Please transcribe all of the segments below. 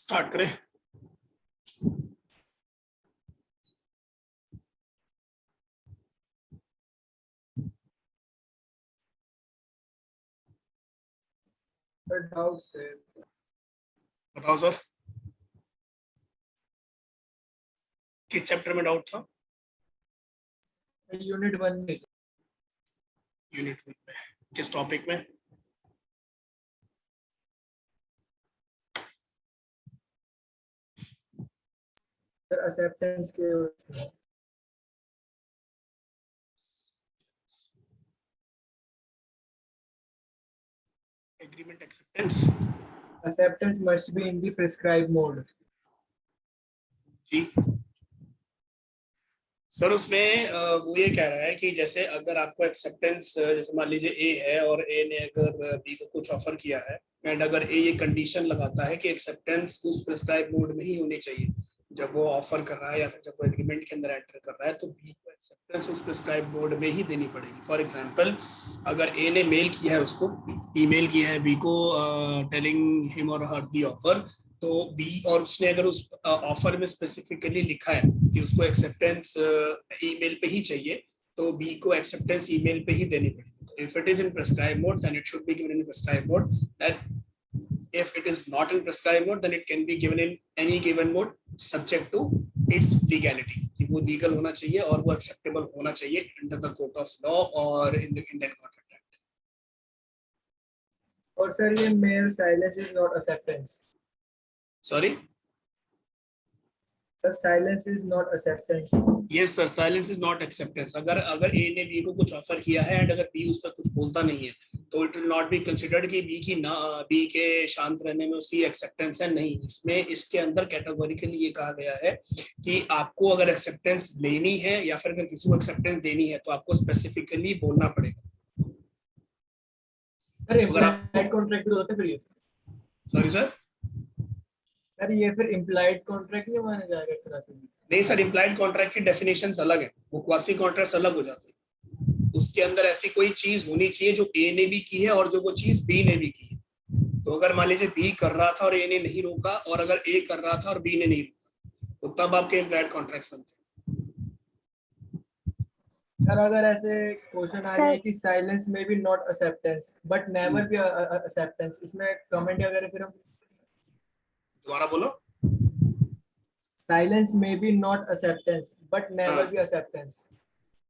Start करें। Doubt से बताओ सर, किस चैप्टर में डाउट था? यूनिट 1 में। यूनिट 1 में किस टॉपिक में? सर एक्सेप्टेंस के agreement acceptance. acceptance must be in the prescribed mode. जी सर, उसमें वो ये कह रहा है कि जैसे अगर आपको एक्सेप्टेंस, जैसे मान लीजिए ए है और ए ने अगर बी को कुछ ऑफर किया है एंड अगर ए ये कंडीशन लगाता है कि एक्सेप्टेंस उस प्रिस्क्राइब मोड में ही होनी चाहिए जब वो ऑफर कर रहा है या फिर जब वो एग्रीमेंट के अंदर एंटर कर रहा है, तो बी को एक्सेप्टेंस उस प्रिस्क्राइब मोड में ही देनी पड़ेगी। फॉर एग्जांपल, अगर ए ने मेल किया है, उसको ईमेल किया है बी को टेलिंग हिम और हर दी ऑफर, तो बी और उसने अगर उस ऑफर में स्पेसिफिकली लिखा है कि उसको एक्सेप्टेंस ईमेल पे ही चाहिए, तो बी को एक्सेप्टेंस ईमेल पे ही देनी पड़ेगी। If it is in prescribe mode then it should be given in prescribe mode, and if it is not in prescribe mode then it can be given in any given mode subject to its legality, कि वो legal होना चाहिए और वो acceptable होना चाहिए under the court of law और in the Indian contract act. और सर ये mere silence is not acceptance. Sorry sir silence is not acceptance. Yes sir, silence is not acceptance. अगर ए ने बी को कुछ offer किया है and अगर बी उस पर कुछ बोलता नहीं है, तो it will not be considered कि बी के शांत रहने में उसकी एक्सेप्टेंस है। नहीं, इसमें इसके अंदर कैटेगोरिकली ये कहा गया है कि आपको अगर एक्सेप्टेंस लेनी है या फिर अगर किसी को एक्सेप्टेंस देनी है तो आपको स्पेसिफिकली बोलना पड़ेगा। सर इम्प्लाइड कॉन्ट्रैक्ट भी होता है फिर ये। Sorry sir. सर ये फिर इम्प्लाइड कॉन्ट्रैक्ट नहीं माना जाएगा एक तरह से? नहीं सर, इम्प्लाइड कॉन्ट्रैक्ट की डेफिनेशंस अलग है, वो क्वासी कॉन्ट्रैक्ट्स अलग हो जाते हैं। उसके अंदर ऐसी कोई चीज होनी चाहिए जो ए ने भी की है और जो वो चीज बी ने भी की है। तो अगर मान लीजिए बी कर रहा था और ए ने नहीं रोका, और अगर ए कर रहा था और बी ने नहीं रोका, तो तब आपके इम्प्लाइड कॉन्ट्रैक्ट्स बनते हैं। सर अगर ऐसे क्वेश्चन आ जाए कि साइलेंस में भी not acceptance but never be acceptance, इसमें कमेंट क्या करें फिर हम? दोबारा बोलो। साइलेंस में भी not acceptance but never be acceptance.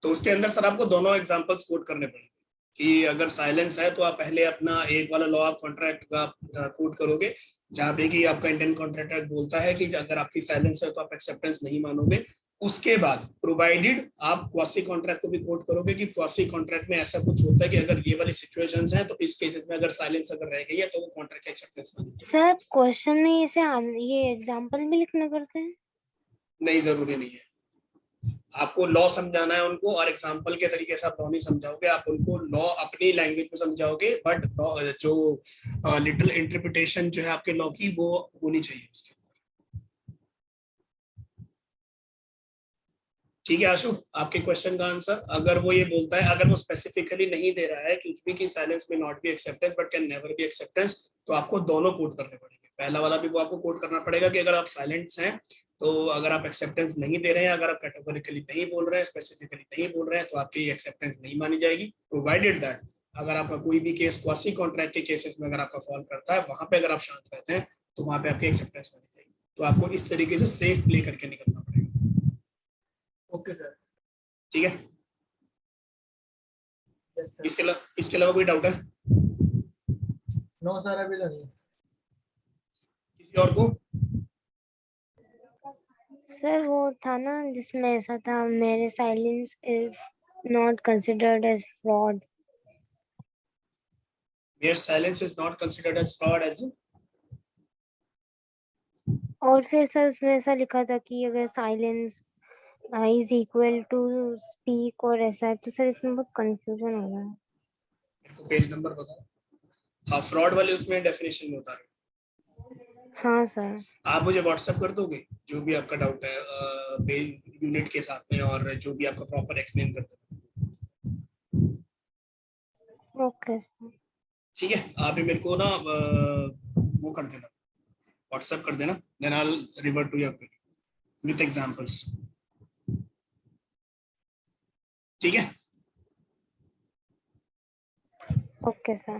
तो उसके अंदर सर आपको दोनों एग्जांपल्स कोट करने पड़ेंगे कि अगर साइलेंस है तो आप पहले अपना एक वाला लॉ ऑफ कॉन्ट्रैक्ट का कोट करोगे, जहाँ पे कि आपका इंडियन कॉन्ट्रैक्ट एक्ट बोलता है कि अगर आपकी साइलेंस है तो आप एक्सेप्टेंस नहीं मानोगे। उसके बाद प्रोवाइडेड आप क्वासी कॉन्ट्रैक्ट को भी कोट करोगे कि क्वासी कॉन्ट्रैक्ट में ऐसा कुछ होता है कि अगर ये वाली सिचुएशंस हैं तो इस केसेस में अगर साइलेंस अगर रह गई है तो वो कॉन्ट्रैक्ट एक्सेप्टेंस मानेगी। सर क्वेश्चन में ये एग्जांपल भी लिखना पड़ता है? नहीं, जरूरी नहीं है। आपको लॉ समझाना है उनको, और एग्जांपल के तरीके से आप लॉ नहीं समझाओगे, आप उनको लॉ अपनी लैंग्वेज में समझाओगे, बट जो लिटिल इंटरप्रिटेशन जो है आपके लॉ की वो होनी चाहिए उसके। ठीक है आशु, आपके क्वेश्चन का आंसर, अगर वो ये बोलता है, अगर वो स्पेसिफिकली नहीं दे रहा है कुछ भी कि साइलेंस में not be acceptance but can never be acceptance, तो आपको दोनों कोट करने पड़ेंगे। पहला वाला भी वो आपको कोट करना पड़ेगा कि अगर आप साइलेंस हैं तो अगर आप एक्सेप्टेंस नहीं दे रहे हैं, अगर आप कैटेगोरिकली नहीं बोल रहे हैं, स्पेसिफिकली नहीं बोल रहे हैं, तो आपकी एक्सेप्टेंस नहीं मानी जाएगी, प्रोवाइडेड दैट अगर आपका कोई भी केस क्वासी कॉन्ट्रैक्ट के केसेस में अगर आपका फॉल करता है, वहां पे अगर आप शांत रहते हैं तो वहां पे आपकी एक्सेप्टेंस मानी जाएगी। तो आपको इस तरीके से सेफ प्ले करके निकलना पड़ेगा। Okay sir. ठीक है, यस सर। इसके अलावा कोई डाउट है? नो सर, अभी तो नहीं। किसी और को? सर वो था ना जिसमें ऐसा था, mere silence is not considered as fraud. Mere silence is not considered as fraud as in? और फिर सर उसमें ऐसा लिखा था कि अगर silence is equal to speak और ऐसा है, तो सर इसमें बहुत कंफ्यूजन हो रहा है। मेरे को पेज नंबर बताओ। हाँ, फ्रॉड वाले उसमें डेफिनेशन में बता रहे हो। हाँ सर। आप मुझे व्हाट्सएप कर दोगे जो भी आपका डाउट है पेज यूनिट के साथ में, और जो भी आपका प्रॉपर एक्सप्लेन कर दो। Okay sir. ठीक है, आप ही मेरे को ना वो कर देना, व्हाट्सएप कर देना, then I will revert to your with examples. ठीक है ओके सर।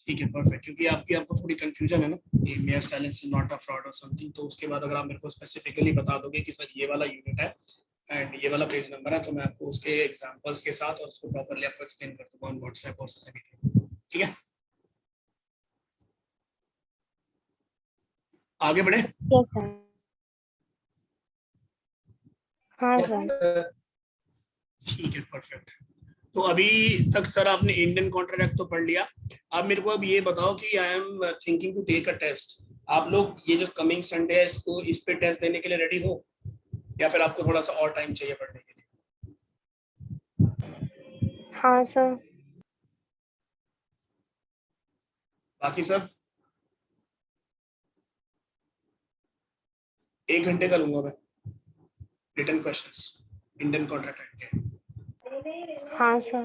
ठीक है परफेक्ट, क्योंकि आपको थोड़ी कंफ्यूजन है ना, ये mayor silence is not a fraud और समथिंग, तो उसके बाद अगर आप मेरे को स्पेसिफिकली बता दोगे कि सर ये वाला यूनिट है एंड ये वाला पेज नंबर है, तो मैं आपको उसके एग्जांपल्स के साथ और उसको प्रॉपर्ली आपको एक्सप्लेन कर दूंगा ऑन व्हाट्सएप और एवरीथिंग। ठीक है आगे बढ़े। Yes sir. हाँ Yes, सर। sir. ठीक है परफेक्ट। तो अभी तक सर आपने इंडियन कॉन्ट्रैक्ट तो पढ़ लिया, आप मेरे को अब ये बताओ कि I am thinking to take a test, आप लोग ये जो कमिंग संडे है इसको इस पे टेस्ट देने के लिए रेडी हो, या फिर आपको थोड़ा सा और टाइम चाहिए पढ़ने के लिए? हाँ सर। बाकी सब 1 घंटे का लूंगा मैं रिटन क्वेश्चंस इंडियन कॉन्ट्रैक्ट के। हाँ सर।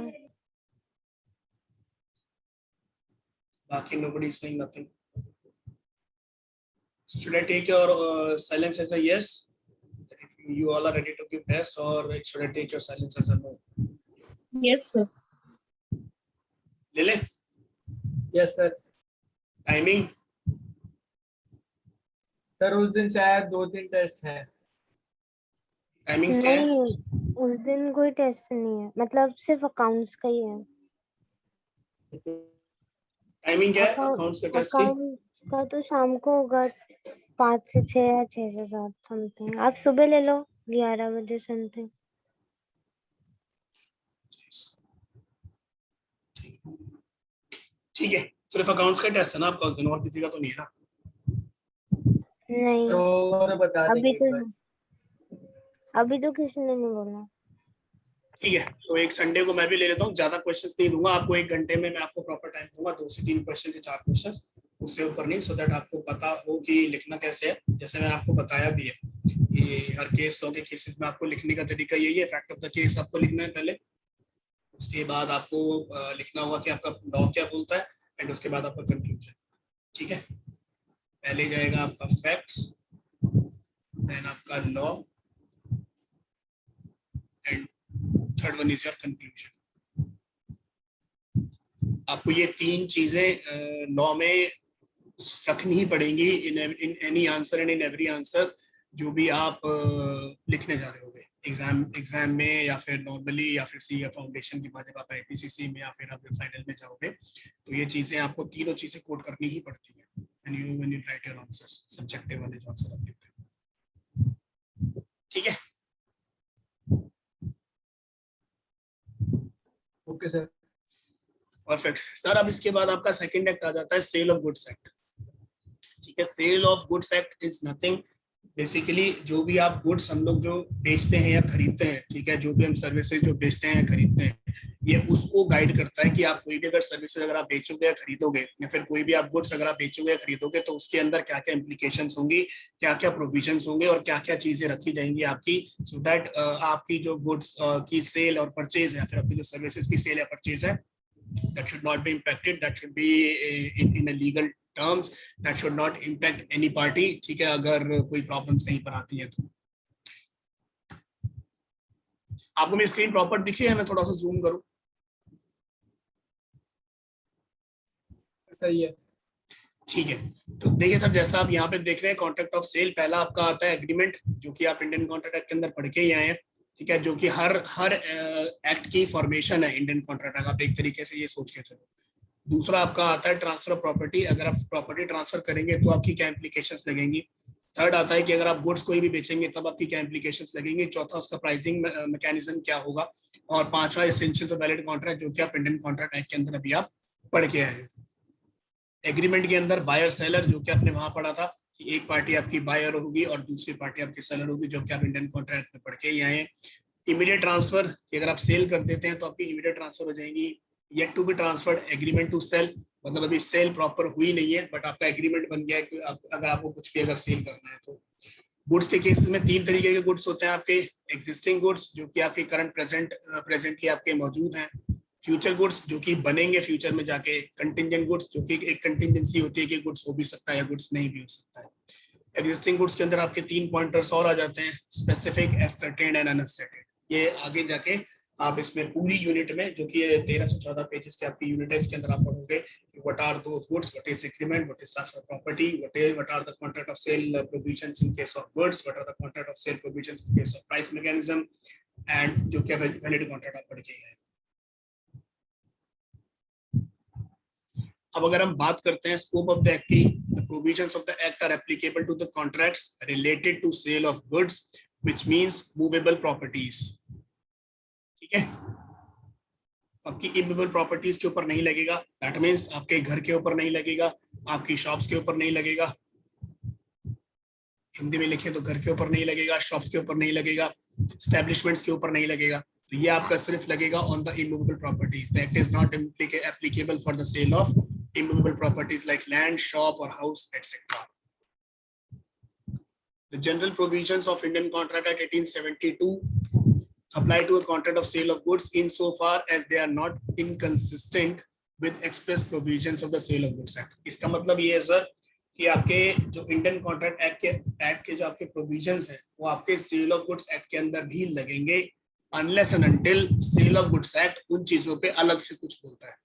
बाकी nobody is saying nothing. Should I take your silence as a yes? If you all are ready to give test, or should I take your silence as a no? Yes, sir. ले ले Yes, sir. Timing. Sir उस दिन शायद 2-3 test हैं। Timings क्या है? नहीं, उस दिन कोई टेस्ट नहीं है, मतलब सिर्फ अकाउंट्स का ही है। टाइमिंग क्या है अकाउंट्स के टेस्ट की? अकाउंट्स का तो शाम को होगा 5 से 6 या 6 से 7 समथिंग। आप सुबह ले लो 11 बजे समथिंग। ठीक है, सिर्फ अकाउंट्स का टेस्ट है ना आपका उस दिन, और किसी का तो नहीं है ना? नहीं, तो और बता अभी देंगे एक बार। अभी तो किसी ने नहीं बोला। ठीक है, तो एक संडे को मैं भी ले लेता हूँ, ज्यादा क्वेश्चंस नहीं दूंगा आपको, 1 घंटे में मैं आपको प्रॉपर टाइम दूंगा, 2 से 3 क्वेश्चन से 4 क्वेश्चन, उससे ऊपर नहीं, सो दैट आपको पता हो कि लिखना कैसे है। जैसे मैंने आपको बताया भी है कि हर केस लॉ के केसेस में आपको लिखने का तरीका यही है, फैक्ट ऑफ द केस आपको लिखना है पहले, उसके बाद आपको लिखना होगा कि आपका लॉ क्या बोलता है, एंड उसके बाद आपका कंक्लूजन। ठीक है, पहले जाएगा आपका फैक्ट्स, देन आपका law, and third one is your conclusion. आपको ये 3 चीजें लॉ में रखनी ही पड़ेंगी in any answer and in every answer जो भी आप लिखने जा रहे होगे एग्जाम में, या फिर नॉर्मली, या फिर सी फाउंडेशन के बाद जब आप आईपीसीसी में या फिर आप फाइनल में जाओगे, तो ये चीजें आपको तीनों चीजें कोड करनी ही पड़ती है when you right your answers, subjective वाले जो आंसर आप लिखते हैं। ठीक है ओके सर। Perfect sir. अब इसके बाद आपका सेकंड एक्ट आ जाता है सेल ऑफ गुड्स एक्ट। ठीक है, sale of goods act is nothing, basically जो भी आप गुड्स हम लोग जो बेचते हैं या खरीदते हैं, ठीक है, जो भी हम सर्विसेज जो बेचते हैं या खरीदते हैं, ये उसको गाइड करता है कि आप कोई भी अगर सर्विसेज अगर आप बेचोगे या खरीदोगे, या फिर कोई भी आप गुड्स अगर आप बेचोगे या खरीदोगे, तो उसके अंदर क्या क्या इम्प्लीकेशंस होंगी, क्या क्या प्रोविजंस होंगे, और क्या क्या चीजें रखी जाएंगी आपकी, सो दैट आपकी जो गुड्स की सेल और परचेज है, या फिर आपकी जो सर्विसेज की सेल या परचेज है, that should not be impacted, that should be in a legal terms, that should not impact any party। ठीक है, अगर कोई प्रॉब्लम्स कहीं पर आती है तो। आपको मेरी स्क्रीन प्रॉपर दिख रही है? मैं थोड़ा सा जूम करूं? सही है। ठीक है, तो देखिए सर, जैसा आप यहाँ पे देख रहे हैं कॉन्ट्रैक्ट ऑफ सेल, पहला आपका आता है एग्रीमेंट, जो कि आप इंडियन कॉन्ट्रैक्ट एक्ट के अंदर पढ़ के ही आए हैं। ठीक है, जो कि हर एक्ट की फॉर्मेशन है इंडियन कॉन्ट्रैक्ट, आप एक तरीके से ये सोच के चलो। दूसरा आपका आता है ट्रांसफर ऑफ प्रॉपर्टी, अगर आप प्रॉपर्टी ट्रांसफर करेंगे तो आपकी क्या इंप्लीकेशंस लगेंगी। थर्ड आता है कि अगर आप गुड्स कोई भी बेचेंगे तब आपकी क्या इंप्लीकेशंस लगेंगी। चौथा उसका प्राइसिंग मैकेनिज्म क्या होगा, और पांचवा एसेंशियल टू वैलिड कॉन्ट्रैक्ट, जो कि आप इंडियन कॉन्ट्रैक्ट एक्ट के अंदर अभी आप पढ़ के आए हैं। एग्रीमेंट के अंदर बायर सेलर, जो कि आपने वहां पढ़ा था कि एक पार्टी आपकी बायर होगी और दूसरी पार्टी आपकी सेलर होगी, जो कि आप इंडियन कॉन्ट्रैक्ट में पढ़ के ही आए हैं। इमीडिएट ट्रांसफर, कि अगर आप सेल कर देते हैं तो आपकी इमीडिएट ट्रांसफर हो जाएंगी। Yet to be transferred agreement to sale, मतलब अभी सेल प्रॉपर हुई नहीं है, बट आपका एग्रीमेंट बन गया है कि अगर आपको कुछ भी अगर सेल करना है तो। गुड्स के केसेस में 3 तरीके के गुड्स होते हैं आपके, एग्जिस्टिंग गुड्स जो कि आपके करंट प्रेजेंटली आपके मौजूद हैं, फ्यूचर गुड्स जो कि बनेंगे फ्यूचर में जाके, कंटिंजेंट गुड्स जो कि एक कंटिंजेंसी होती है कि गुड्स हो भी सकता है या गुड्स नहीं भी हो सकता है। एग्जिस्टिंग गुड्स के अंदर आपके 3 पॉइंटर्स और आ जाते हैं, स्पेसिफिक, एसर्टेन्ड एंड अनअसर्टेन्ड। ये आगे जाके आप इसमें पूरी यूनिट में, जो कि 13 से 14 पेजेस की आपकी यूनिट है, इसके अंदर आप पढ़ोगे what are those goods, what is agreement, what is transfer property, what are the contract of sale provisions in case of goods, what are the contract of sale provisions in case of price mechanism, and जो कि valid contract आप पढ़ के हैं। अब अगर हम बात करते हैं स्कोप ऑफ द एक्ट की, the provisions of the act are applicable to the contracts related to sale of goods which means movable properties. ठीक है, आपकी इमूवेबल प्रॉपर्टीज के ऊपर नहीं लगेगा, दैट मींस आपके घर के ऊपर नहीं लगेगा, आपकी शॉप्स के ऊपर नहीं लगेगा, हिंदी में लिखे तो घर के ऊपर नहीं लगेगा, शॉप्स के ऊपर नहीं लगेगा, एस्टैब्लिशमेंट्स के ऊपर नहीं लगेगा, तो ये आपका सिर्फ लगेगा on the immovable properties. The act is not applicable for the sale of immovable properties like land, shop और house etcetera. The general provisions of Indian Contract Act 1872 apply to a contract of sale of goods insofar as they are not inconsistent with express provisions of the Sale of Goods Act। इसका मतलब ये है sir कि आपके जो Indian contract act के जो आपके प्रोविजंस हैं वो आपके सेल ऑफ गुड्स एक्ट के अंदर भी लगेंगे, unless and until sale of goods act उन चीजों पे अलग से कुछ बोलता है।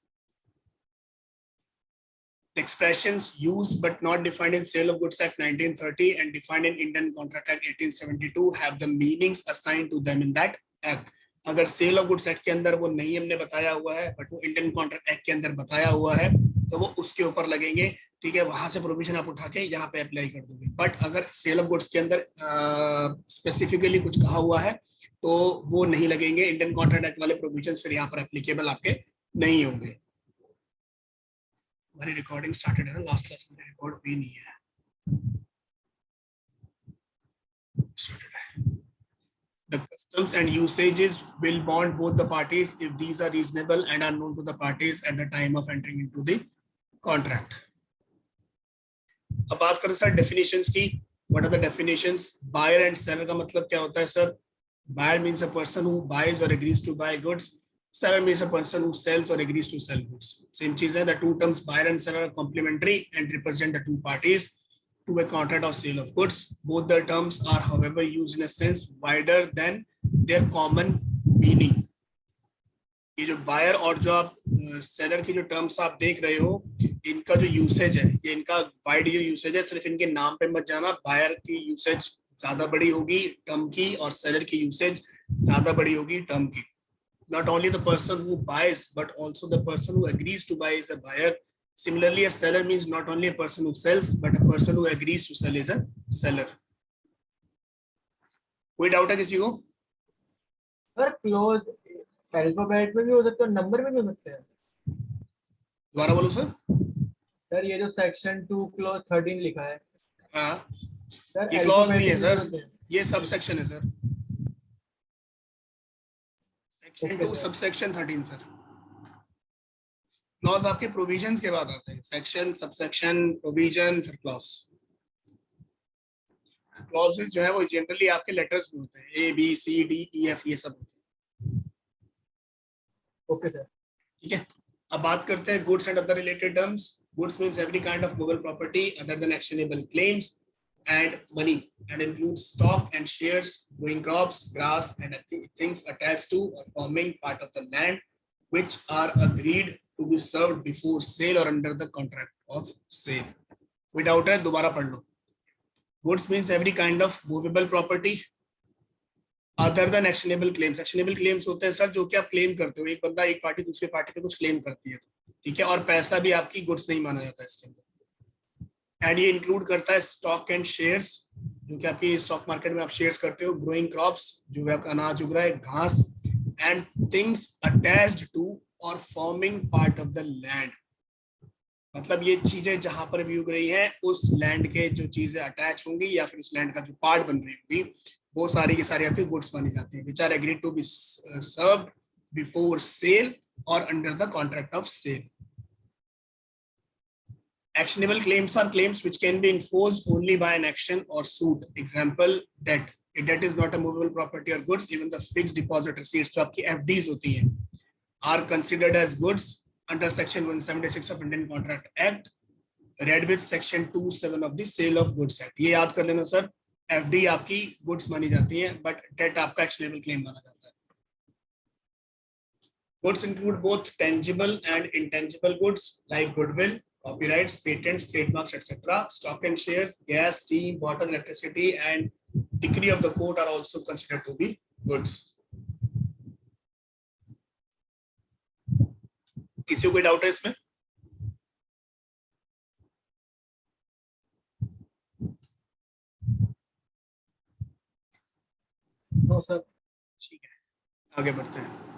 The expressions used but not defined in Sale of Goods Act 1930 and defined in Indian Contract Act 1872 have the meanings assigned to them in that act। अगर cell of goods act के अंदर वो नहीं हमने बताया हुआ है बट वो इंडियन कॉन्ट्रैक्ट एक्ट के अंदर बताया हुआ है तो वो उसके ऊपर लगेंगे। ठीक है, वहां से प्रोविजन आप उठा के यहाँ पे अप्लाई कर दोगे। बट अगर सेल ऑफ गुड्स के अंदर स्पेसिफिकली कुछ कहा हुआ है तो वो नहीं लगेंगे, इंडियन कॉन्ट्रैक्ट एक्ट वाले प्रोविजन फिर यहाँ पर एप्लीकेबल आपके नहीं होंगे। हमारी रिकॉर्डिंग स्टार्टेड है ना, लास्ट क्लास में रिकॉर्ड हुई नहीं है, स्टार्टेड है। The customs and usages will bond both the parties if these are reasonable and are known to the parties at the time of entering into the contract। अब बात करें sir definitions की। What are the definitions? Buyer and seller का मतलब क्या होता है sir? Buyer means a person who buys or agrees to buy goods. Seller means a person who sells or agrees to sell goods। Same चीज है। The two terms buyer and seller are complementary and represent the two parties to a contract of sale of goods। Both the terms are however used in a sense wider than their common meaning। ये जो buyer और जो आप seller की जो terms आप देख रहे हो, इनका जो यूसेज है ये इनका वाइड यूसेज है। सिर्फ इनके नाम पे मत जाना, बायर की यूसेज ज्यादा बड़ी होगी टर्म की और सेलर की यूसेज ज्यादा बड़ी होगी टर्म की। Not only the person who buys but also the person who agrees to buy is a buyer। Similarly, a seller means not only a person who sells but a person who agrees to sell is a seller। कोई doubt है किसी को? Sir close alphabet में भी हो सकते हैं, number में भी हो सकते हैं। दोबारा बोलो सर। सर ये जो सेक्शन 2 क्लोज 13 लिखा है, हाँ, सर ये क्लॉज नहीं है alphabetic में सर, होते हैं। ये सब सेक्शन है सर। सेक्शन 2 सबसेक्शन 13 सर। क्लॉज आपके प्रोविजंस के बाद आते हैं, सेक्शन, सबसेक्शन, प्रोविजन, फिर क्लॉज। क्लॉजेस जो है वो जनरली आपके लेटर्स में होते हैं, A B C D E F, ये सब होते हैं। Okay sir. ठीक है, अब बात करते हैं goods and other related terms. Goods means every kind of movable property other than actionable claims and money and includes stock and shares, growing crops, grass and things attached to or forming part of the land which are agreed to be served before sale or under the contract of sale। कोई doubt है? दोबारा पढ़ लो। Goods means every kind of movable property other than actionable claims। actionable claims होते हैं sir जो कि आप claim करते हो, एक बंदा एक पार्टी दूसरी पार्टी पे कुछ क्लेम करती है, ठीक है, और पैसा भी आपकी गुड्स नहीं माना जाता है इसके अंदर। एंड ये इंक्लूड करता है स्टॉक एंड शेयर्स, जो कि आपकी स्टॉक मार्केट में आप शेयर्स करते हो, ग्रोइंग क्रॉप्स जो भी आपका अनाज उग रहा है, घास, एंड थिंग्स अटैच्ड टू और forming part of the land. मतलब ये चीजें जहां पर भी उग रही हैं उस लैंड के जो चीजें अटैच होंगी या फिर उस लैंड का जो पार्ट बन रही होगी वो सारी की सारी आपकी गुड्स मानी जाती है, which are agreed to be served before sale और under the contract of sale. Actionable claims are claims which can be enforced only by an action or suit। Example, debt। A debt is not a movable property or goods। Even the fixed deposit receipts जो आपकी FDs होती हैं are considered as goods under section 176 of Indian Contract Act। Read with section 27 of the sale of goods act. ये याद कर लेना sir, FD आपकी goods मानी जाती है बट डेट आपका एक्शनेबल क्लेम माना जाता है। Goods include both tangible and intangible goods like goodwill, copyrights, patents, trademarks, etc. Stock and shares, gas, steam, water, electricity, and decree of the court are also considered to be goods. किसी को कोई doubt है इसमें? No sir. ठीक है, आगे बढ़ते हैं।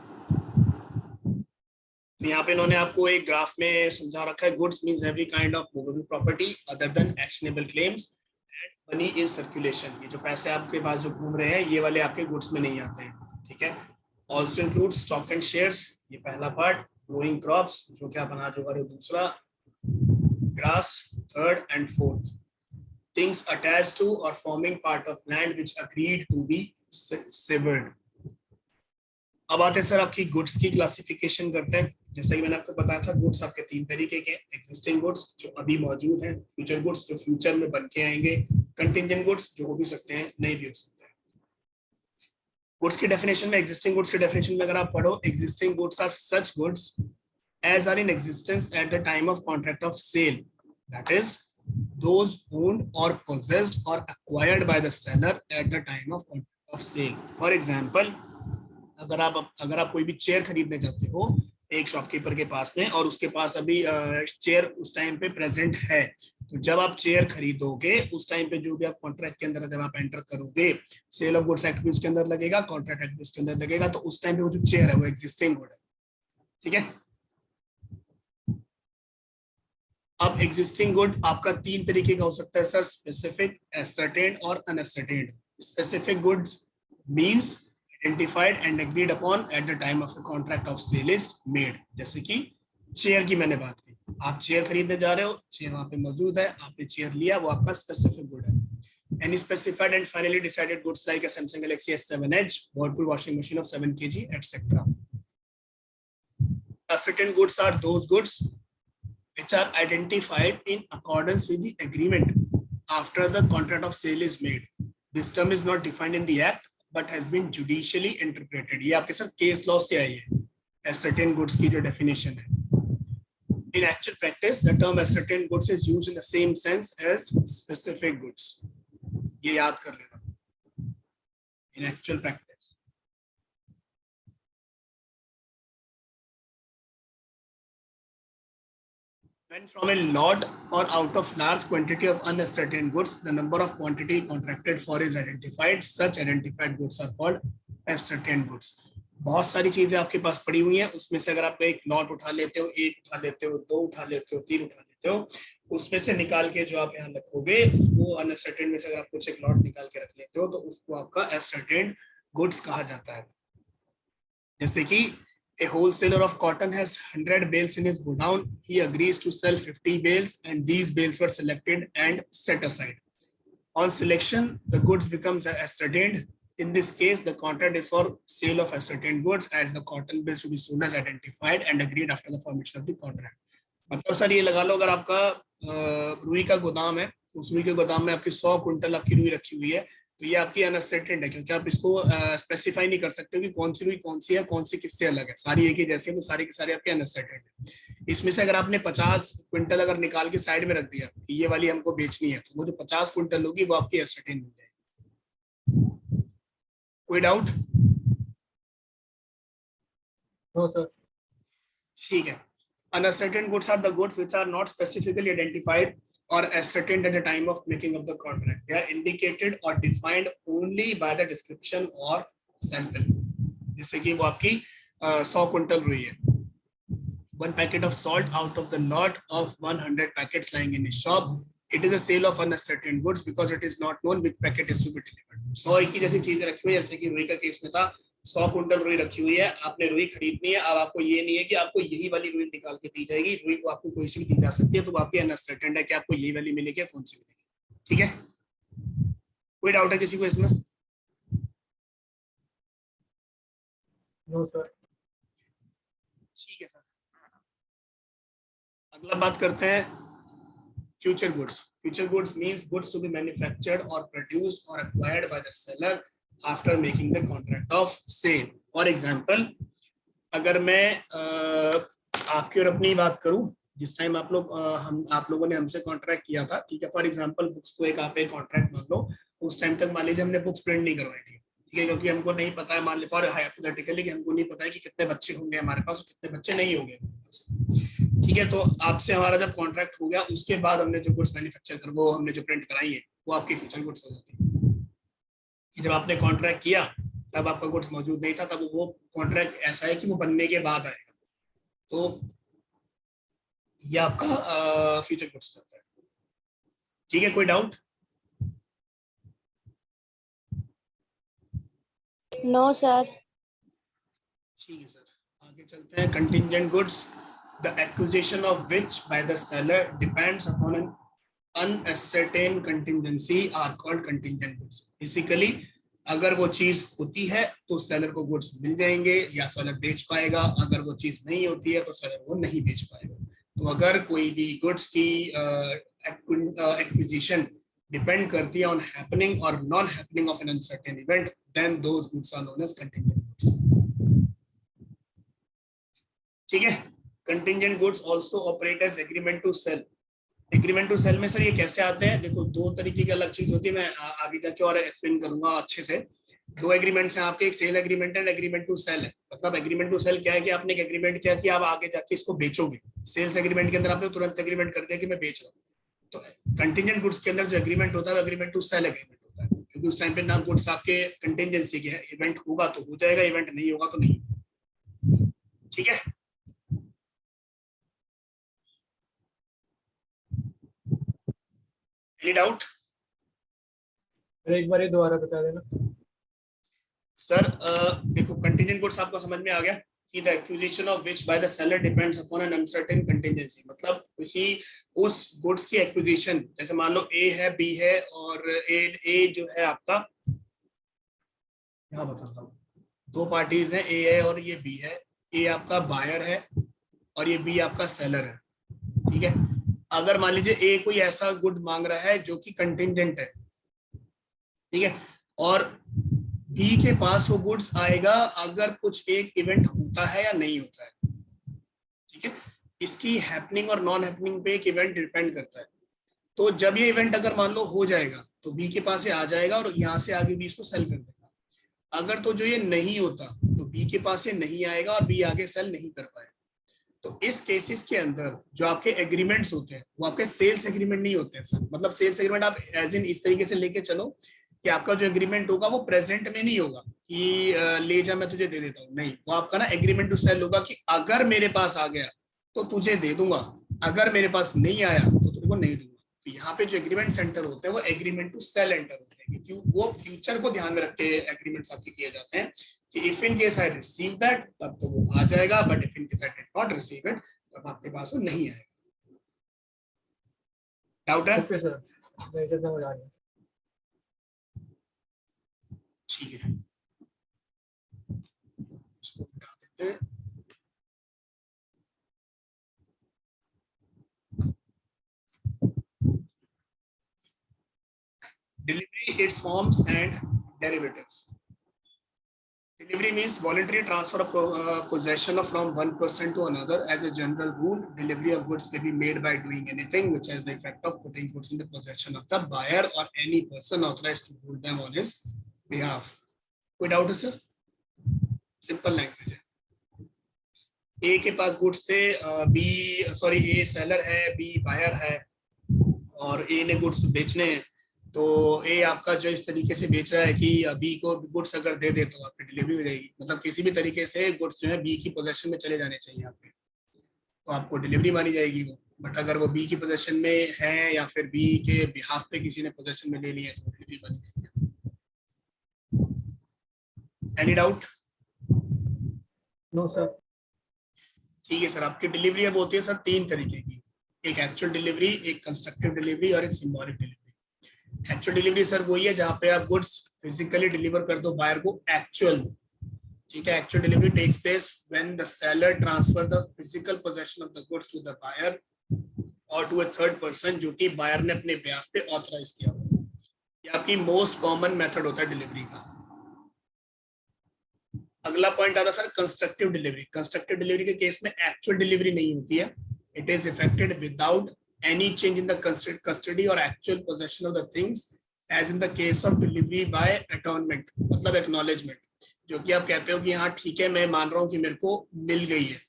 यहाँ पे इन्होंने आपको एक ग्राफ में समझा रखा है, goods means every kind of movable property other than actionable claims and money in circulation. ये जो पैसे आपके पास जो घूम रहे हैं ये वाले आपके गुड्स में नहीं आते हैं, ठीक है। Also include stock and shares, ये पहला पार्ट। ग्रोइंग क्रॉप्स, जो कि आप अनाज उगा रहे हो, दूसरा। Grass, third and fourth. Things attached to और forming part of land which agreed to be severed. अब आते हैं सर आपकी गुड्स की क्लासिफिकेशन करते हैं। जैसा कि मैंने आपको बताया था, गुड्स आपके 3 तरीके के, एग्जिस्टिंग गुड्स जो अभी मौजूद हैं, फ्यूचर गुड्स जो फ्यूचर में बन के आएंगे, कंटिंजेंट गुड्स जो हो भी सकते हैं, नहीं भी हो सकते हैं। गुड्स की डेफिनेशन में, एग्जिस्टिंग गुड्स की डेफिनेशन में अगर आप पढ़ो, existing goods are such goods as are in existence at the time of contract of sale, that is those owned or possessed or acquired by the seller at the time of contract of sale. For example, अगर आप कोई भी chair खरीदने जाते हो एक shopkeeper के पास में, और उसके पास अभी चेयर उस टाइम पे प्रेजेंट है, तो जब आप चेयर खरीदोगे उस टाइम पे जो भी आप कॉन्ट्रैक्ट के अंदर जब आप एंटर करोगे, सेल ऑफ गुड्स एक्ट भी उसके अंदर लगेगा, कॉन्ट्रैक्ट एक्ट भी उसके अंदर लगेगा, तो उस टाइम पे वो जो चेयर है वो एग्जिस्टिंग गुड है, ठीक है। अब एग्जिस्टिंग गुड आपका 3 तरीके का हो सकता है सर, स्पेसिफिक, एसर्टेन्ड और unascertained. Specific goods means identified and agreed upon at the time of the contract of sale is made। जैसे कि चेयर की मैंने बात की, आप चेयर खरीदने जा रहे हो, चेयर वहां पे मौजूद है, आपने चेयर लिया, वो आपका स्पेसिफिक गुड है। Any specified and finally decided goods like a Samsung Galaxy S7 Edge, Whirlpool washing machine of 7 kg, etc. Certain goods are those goods which are identified in accordance with the agreement after the contract of sale is made. This term is not defined in the act but has been judicially interpreted। ये आपके साथ case law से आई है, ascertained goods की जो definition है। In actual practice, the term ascertained goods is used in the same sense as specific goods। ये याद कर लेना। In actual practice, when from a lot or out of large quantity of unascertained goods, the number of quantity contracted for is identified. Such identified goods are called ascertained goods। बहुत सारी चीजें आपके पास पड़ी हुई हैं, उसमें से अगर आप एक लॉट उठा लेते हो, 1 उठा लेते हो, 2 उठा लेते हो, 3 उठा लेते हो, उसमें से निकाल के जो आप यहाँ रखोगे, उसको अनअसर्टेन में से अगर आप कुछ एक लॉट निकाल के रख लेते हो, तो उसको आपका ascertained goods कहा जाता है। जैसे कि a wholesaler of cotton has 100 bales in his godown. He agrees to sell 50 bales and these bales were selected and set aside. On selection, the goods becomes ascertained. In this case, the contract is for sale of ascertained goods as the cotton bales should be soon as identified and agreed after the formation of the contract. मतलब sir ये लगा लो, अगर आपका रुई का गोदाम है, उस रुई के गोदाम में आपकी 100 कुंटल आपकी रुई रखी हुई है, तो ये आपकी अनअसर्टेन्ड है, क्योंकि आप इसको स्पेसिफाई नहीं कर सकते कि कौन सी रुई कौन सी है, कौन सी किससे अलग है, सारी एक ही जैसी है, तो सारी की सारी आपके अनअसर्टेन्ड है। इसमें से अगर आपने 50 क्विंटल अगर निकाल के साइड में रख दिया, ये वाली हमको बेचनी है, तो वो जो 50 क्विंटल होगी वो आपकी असर्टेन हो जाएगी। कोई डाउट? No sir. ठीक है। Unascertained goods are the goods which are not specifically identified or ascertained at the time of making of the contract. They are indicated or defined only by the description or sample। जैसे कि वो आपकी 100 quintal रुई है। One packet of salt out of the lot of 100 packets lying in a shop. It is a sale of unascertained goods because it is not known which packet is to be delivered। 100 एक ही जैसी चीजें रखी हुई है, जैसे कि रुई का केस में था, 100 कुंटल रुई रखी हुई है, आपने रुई खरीदनी है। अब आपको ये नहीं है कि आपको यही वाली रुई निकाल के दी जाएगी, रुई को आपको कोई सी भी दी जा सकती है, तो आपकी अनसर्टेन है कि आपको यही वाली मिलेगी या कौन सी मिलेगी। ठीक है, कोई डाउट है किसी को इसमें? No sir. ठीक है सर, अगला बात करते हैं future goods. Future goods means goods to be manufactured or produced or acquired by the seller after making the contract of sale. For example, अगर मैं आपकी और अपनी बात करूं, जिस टाइम आप लोगों ने हमसे कॉन्ट्रैक्ट किया था, ठीक है, फॉर एग्जांपल बुक्स को एक आप एक कॉन्ट्रैक्ट मान लो, उस टाइम तक मान लीजिए हमने बुक्स प्रिंट नहीं करवाई थी, ठीक है, क्योंकि हमको नहीं पता है, मान लीजिए फॉर हाइपोथेटिकली, कि हमको नहीं पता है कि कितने बच्चे होंगे हमारे पास और कितने बच्चे नहीं होंगे, ठीक है। तो आपसे हमारा जब कॉन्ट्रैक्ट हो गया, उसके बाद हमने जो गुड्स मैन्युफैक्चर कर, वो हमने जो प्रिंट कराई है, वो आपकी फ्यूचर गुड्स हो जाती है। जब आपने कॉन्ट्रैक्ट किया तब आपका गुड्स मौजूद नहीं था, तब वो कॉन्ट्रैक्ट ऐसा है कि वो बनने के बाद आएगा, तो ये आपका फ्यूचर गुड्स रहता है, ठीक है। कोई डाउट? No sir. ठीक है सर, आगे चलते हैं। Contingent goods, the acquisition of which by the seller depends upon an uncertain contingency are called contingent goods. Basically अगर वो चीज होती है तो सेलर को गुड्स मिल जाएंगे या सेलर बेच पाएगा, अगर वो चीज नहीं होती है तो सेलर वो नहीं बेच पाएगा। तो अगर कोई भी गुड्स की एक्विजिशन डिपेंड करती है ऑन हैपनिंग और non happening of an uncertain event, then those goods are known as contingent goods, ठीक है। Contingent goods also operate as agreement to sale. Agreement to sale में सर ये कैसे आते हैं? देखो, दो तरीके की अलग चीज होती है, मैं आगे जाके और एक्सप्लेन करूंगा अच्छे से। दो एग्रीमेंट्स हैं आपके, एक sale agreement and agreement to sale है। मतलब एग्रीमेंट टू सेल क्या है कि आपने एक एग्रीमेंट किया कि आप आगे जाके इसको बेचोगे। सेल्स एग्रीमेंट के अंदर आपने तुरंत एग्रीमेंट कर दिया कि मैं बेच रहा हूँ। तो कंटिंजेंट गुड्स के अंदर जो एग्रीमेंट होता है वो एग्रीमेंट टू सेल एग्रीमेंट होता है, क्योंकि उस टाइम पे ना गुड्स आपके कंटिंजेंसी के है, इवेंट होगा तो हो जाएगा, इवेंट नहीं होगा तो नहीं, ठीक है। Any doubt? एक बार दोबारा बता देना सर। देखो, कंटिंजेंट गुड्स आपको समझ में आ गया कि the acquisition of which by the seller depends upon N uncertain contingency. मतलब किसी उस गुड्स की एक्विजिशन, जैसे मान लो ए है, बी है, और ए जो है आपका, यहाँ बताता हूँ, दो पार्टीज हैं, ए है और ये बी है। ए आपका बायर है और ये बी आपका सेलर है, ठीक है। अगर मान लीजिए ए कोई ऐसा गुड मांग रहा है जो कि कंटिंजेंट है, ठीक है, और बी के पास वो गुड्स आएगा अगर कुछ एक इवेंट होता है या नहीं होता है, ठीक है। इसकी हैपनिंग और नॉन हैपनिंग पे एक इवेंट डिपेंड करता है। तो जब ये इवेंट अगर मान लो हो जाएगा तो बी के पास ये आ जाएगा और यहाँ से आगे बी इसको सेल कर देगा। अगर तो जो ये नहीं होता तो बी के पास ये नहीं आएगा और बी आगे सेल नहीं कर पाएगा। तो इस केसेस के अंदर जो आपके एग्रीमेंट्स होते हैं वो आपके सेल्स एग्रीमेंट नहीं होते हैं सर। मतलब सेल्स एग्रीमेंट आप एज इन इस तरीके से लेके चलो कि आपका जो एग्रीमेंट होगा वो प्रेजेंट में नहीं होगा कि ले जा मैं तुझे दे देता हूँ, नहीं, वो आपका ना एग्रीमेंट टू सेल होगा कि अगर मेरे पास आ गया तो तुझे दे दूंगा, अगर मेरे पास नहीं आया तो तुझे को नहीं दूंगा। तो यहाँ पे जो एग्रीमेंट सेंटर होते हैं वो एग्रीमेंट टू सेल एंटर होते हैं, क्योंकि वो फ्यूचर को ध्यान में रख के एग्रीमेंट्स आपके किए जाते हैं कि if in case I receive that तब तो वो आ जाएगा, but if in case I did not receive it तब आपके पास वो नहीं आएगा। डाउट है? ओके सर, मैं इसे समझ आ गया। ठीक है, इसको हटा देते हैं। Delivery, its forms and derivatives. Delivery means voluntary transfer of possession from one person to another. As a general rule, delivery of goods may be made by doing anything which has the effect of putting goods in the possession of the buyer or any person authorized to hold them on his behalf. कोई doubt है sir? Simple language है। ए के पास goods थे, ए seller है, B buyer है, और ए ने goods बेचने हैं। तो ए आपका जो इस तरीके से बेच रहा है कि बी को गुड्स अगर दे दे तो आपकी डिलीवरी हो जाएगी। मतलब किसी भी तरीके से गुड्स जो है बी की पोजीशन में चले जाने चाहिए आपके, तो आपको डिलीवरी मानी जाएगी वो। बट अगर वो बी की पोजीशन में है या फिर बी के बिहाफ पे किसी ने पोजीशन में ले लिया तो डिलीवरी मानी जाएगी। Any doubt? No sir. ठीक है सर, आपकी डिलीवरी अब होती है सर तीन तरीके की, एक एक्चुअल डिलीवरी, एक कंस्ट्रक्टिव डिलीवरी और एक symbolic delivery. Actual delivery sir वही है जहाँ पे आप गुड्स फिजिकली डिलीवर कर दो बायर को एक्चुअल, ठीक है। Actual delivery takes place when the seller transfer the physical possession of the goods to the buyer और टू अ थर्ड पर्सन जो कि बायर ने अपने बिहाफ पे ऑथराइज किया हो। ये आपकी मोस्ट कॉमन मेथड होता है डिलीवरी का। अगला पॉइंट आता है sir constructive delivery. Constructive delivery के केस में एक्चुअल डिलीवरी नहीं होती है, it is effected without any change in the custody और actual possession of the things as in the case of delivery by attornment, मतलब acknowledgement, जो कि आप कहते हो कि हाँ ठीक है मैं मान रहा हूँ कि मेरे को मिल गई है।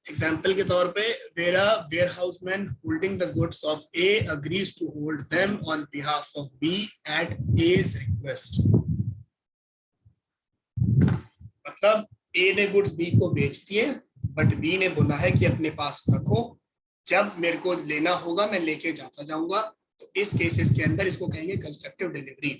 एग्जाम्पल के तौर पे where a warehouseman holding the goods of A agrees to hold them on behalf of B at A's request. मतलब ए ने गुड्स बी को बेच दिए बट बी ने बोला है कि अपने पास रखो, जब मेरे को लेना होगा मैं लेके जाता जाऊंगा। तो इस केसेस के अंदर इसको कहेंगे कंस्ट्रक्टिव डिलीवरी।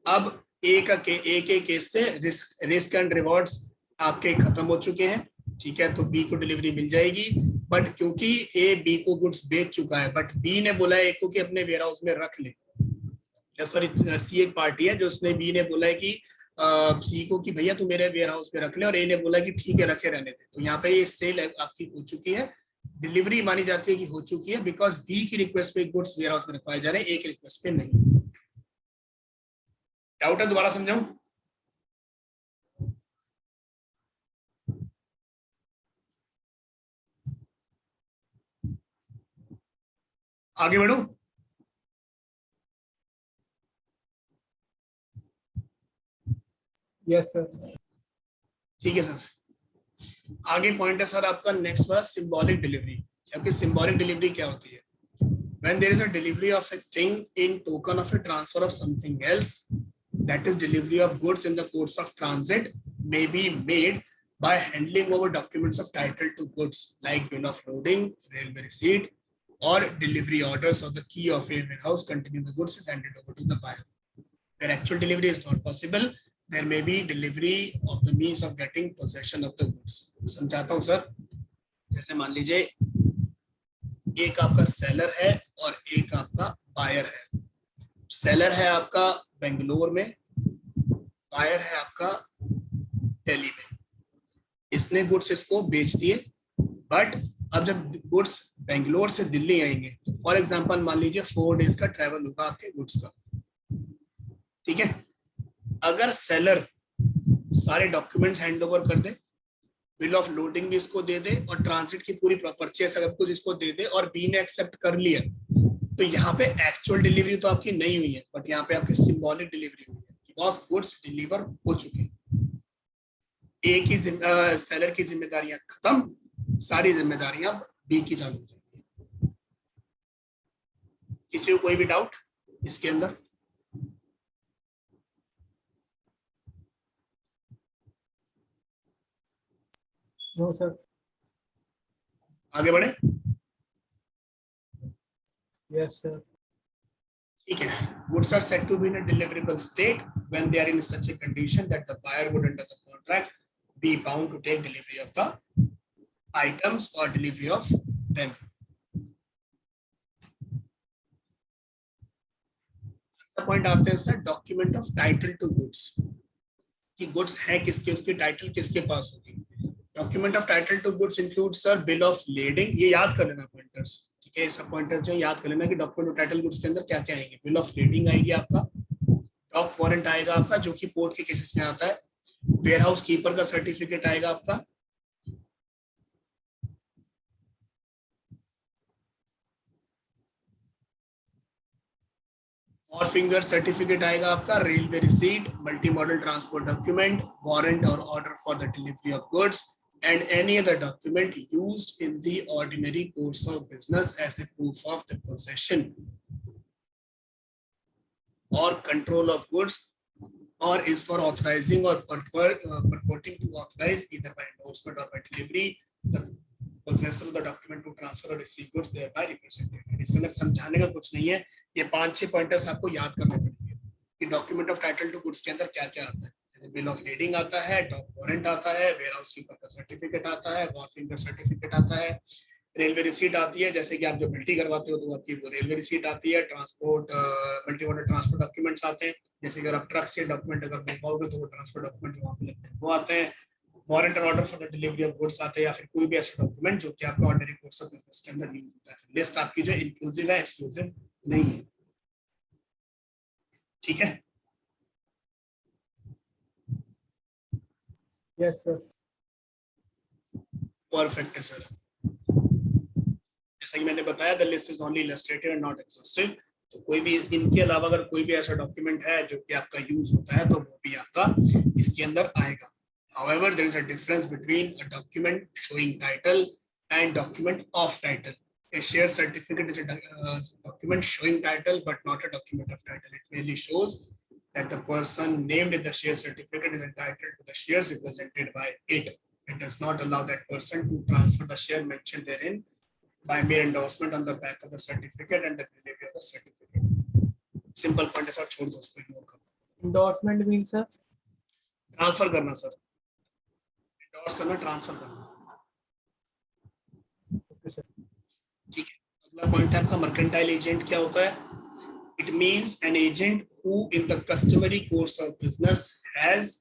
अब ए के केस से रिस्क एंड रिवॉर्ड्स आपके खत्म हो चुके हैं, ठीक है, तो बी को डिलीवरी मिल जाएगी। बट क्योंकि ए बी को गुड्स बेच चुका है बट बी ने बोला है ए को कि अपने वेयर हाउस में रख ले, सॉरी सी एक पार्टी है जो उसने बी ने बोला है कि सी को कि भैया तू मेरे वेयर हाउस में रख ले, और ए ने बोला कि ठीक है रखे रहने दे। तो यहाँ पे ये सेल आपकी हो चुकी है, डिलीवरी मानी जाती है कि हो चुकी है, बिकॉज बी की रिक्वेस्ट पे गुड्स वेयर हाउस में रखवाए जा रहे हैं, एक रिक्वेस्ट पे नहीं। डाउट है दोबारा समझाऊं? आगे बढ़ो। Yes sir. ठीक है सर। आगे पॉइंट है सर आपका नेक्स्ट वाला सिंबॉलिक डिलीवरी। आपकी सिंबॉलिक डिलीवरी क्या होती है? When there is a delivery of a thing in token of a transfer of something else, that is delivery of goods in the course of transit may be made by handing over documents of title to goods like bill of loading, railway receipt, or delivery orders, or the key of a warehouse containing the goods is handed over to the buyer. Where actual delivery is not possible, there may be delivery of the means of getting possession of the goods. समझाता हूँ sir. जैसे मान लीजिए एक आपका seller है और एक आपका बायर है। सेलर है आपका बेंगलोर में, बायर है आपका दिल्ली में। इसने गुड्स इसको बेच दिए, बट अब जब गुड्स बेंगलोर से दिल्ली आएंगे तो फॉर एग्जांपल मान लीजिए 4 डेज का ट्रैवल होगा आपके गुड्स का, ठीक है। अगर सेलर सारे डॉक्यूमेंट्स हैंड ओवर कर दे, बिल ऑफ लोडिंग भी इसको दे दे और ट्रांसिट की पूरी प्रॉपर्टी सब कुछ इसको दे दे और बी ने एक्सेप्ट कर लिया, तो यहाँ पे एक्चुअल डिलीवरी तो आपकी नहीं हुई है, बट यहाँ पे आपकी सिंबॉलिक डिलीवरी हुई है कि बॉस गुड्स डिलीवर हो चुके हैं। ए की सेलर की जिम्मेदारियां खत्म, सारी जिम्मेदारियां बी की चालू हो जाएगी। किसी को कोई भी डाउट इसके अंदर? No sir. आगे बढ़े। Yes sir. ठीक है। Goods are said to be in a deliverable state when they are in such a condition that the buyer would under the contract be bound to take delivery of the items or delivery of them. Point आते हैं sir document of title to goods, कि goods है किसके, उसकी title किसके पास होगी। Document of title to goods include sir bill of lading, ये याद कर लेना पॉइंटर्स, ठीक है, सब पॉइंटर्स जो याद कर लेना कि डॉक्यूमेंट ऑफ टाइटल गुड्स के अंदर क्या क्या आएंगे। बिल ऑफ लेडिंग आएगी आपका, डॉक वारंट आएगा आपका जो कि पोर्ट के केसेस में आता है, वेयर हाउस कीपर का सर्टिफिकेट आएगा आपका, और फिंगर सर्टिफिकेट आएगा आपका, railway receipt, multi modal transport document, warrant और order for the delivery of goods, and any other document used in the ordinary course of business as a proof of the possession or control of goods, or is for authorizing or purporting to authorize either by endorsement or by delivery the possessor of the document to transfer or receive goods thereby represented। इसके अंदर समझाने का कुछ नहीं है, ये 5-6 pointers आपको याद करने पड़ेंगे कि document of title to goods के अंदर क्या क्या आता है। बिल ऑफ लीडिंग आता है, डॉक वारंट आता है, वेयर हाउस कीपर का सर्टिफिकेट आता है, वॉर फिंगर सर्टिफिकेट आता है, रेलवे रिसीट आती है, जैसे कि आप जब मल्टी करवाते हो तो आपकी वो रेलवे रिसीट आती है, transport multi modal transport documents आते हैं, जैसे अगर आप ट्रक से डॉक्यूमेंट अगर मंगवाओगे तो वो ट्रांसपोर्ट डॉक्यूमेंट जो वहाँ पे लगते हैं वो आते हैं, warrant and order for the delivery of goods आते हैं, या फिर कोई भी ऐसा डॉक्यूमेंट जो कि आपका ऑर्डिनरी कोर्स ऑफ बिजनेस के अंदर यूज होता है। लिस्ट आपकी जो इंक्लूसिव है, एक्सक्लूसिव नहीं है। ठीक है, यस सर। परफेक्ट है सर। जैसा कि मैंने बताया, the list is only illustrative and not exhaustive. तो कोई भी इनके अलावा अगर कोई भी ऐसा डॉक्यूमेंट है जो कि आपका यूज होता है, तो वो भी आपका इसके अंदर आएगा। However, there is a difference between a document showing title and document of title. A share certificate is a document showing title, but not a document of title. It merely shows that the person named in the share certificate is entitled to the shares represented by it. It does not allow that person to transfer the share mentioned therein by mere endorsement on the back of the certificate and the delivery of the certificate. Simple point है sir, छोड़ दो उसको, ignore करो। Endorsement means sir? Transfer करना sir, endorse करना, transfer करना। Okay sir. ठीक है, अगला पॉइंट है आपका मर्केंटाइल एजेंट क्या होता है? It means an agent who in the customary course of business has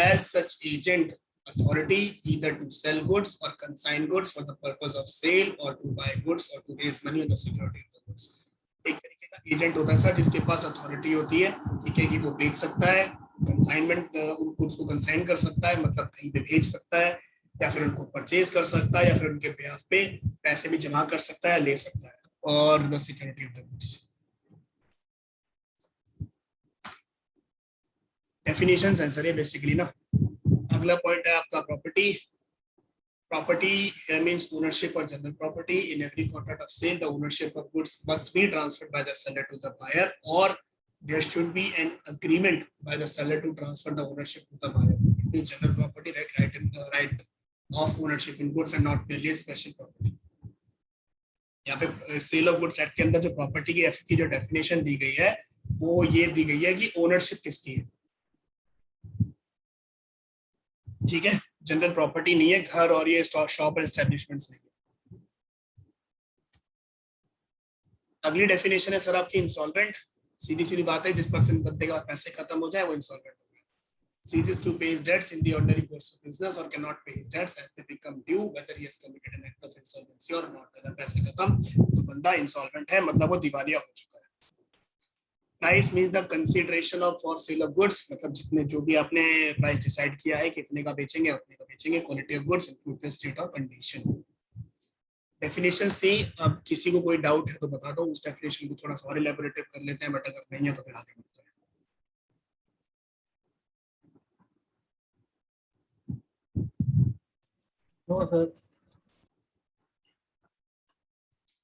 as such agent authority either to sell goods or consign goods for the purpose of sale or to buy goods or to raise money on the security of the goods. एक तरीके का agent होता है sir जिसके पास authority होती है, ठीक है, कि वो बेच सकता है, कंसाइनमेंट उन गुड्स को कंसाइन कर सकता है, मतलब कहीं पे भेज सकता है, या फिर उनको परचेज कर सकता है, या फिर उनके ब्याज पे पैसे भी जमा कर सकता है, ले सकता है, और the security of the goods. Definitions है सर ये बेसिकली ना। अगला पॉइंट है आपका property. Property here means ownership or general property. In every contract of sale, the ownership of goods must be transferred by the seller to the buyer, or there should be an agreement by the seller to transfer the ownership to the buyer. It means general property, right of ownership in goods and not merely special property. यहाँ पे cell of goods act के अंदर जो property की जो definition दी गई है, वो ये दी गई है कि ओनरशिप किसकी है। ठीक है, जनरल प्रॉपर्टी नहीं है, घर और ये शॉप एंड एस्टेब्लिशमेंट्स नहीं है। अगली डेफिनेशन है सर आपकी इंसॉल्वेंट। सीधी सीधी बात है, जिस पर्सन बंदे का पैसे खत्म हो जाए वो इंसॉल्वेंट हो गया। ceases to pay his debts in the ordinary course of business or cannot pay his debts as they become due, whether he has committed an act of insolvency or not. अगर पैसे खत्म तो बंदा insolvent है, मतलब वो दिवालिया हो चुका है। Price means the consideration of for sale of goods, मतलब जितने जो भी आपने प्राइस डिसाइड किया है कितने का बेचेंगे उतने का बेचेंगे। Quality of goods include the state of condition. Definitions थी, अब किसी को कोई डाउट है तो बता दो, उस डेफिनेशन को थोड़ा सा और इलैबोरेटिव कर लेते हैं, बट अगर नहीं है तो फिर आगे बढ़ते हैं। No sir.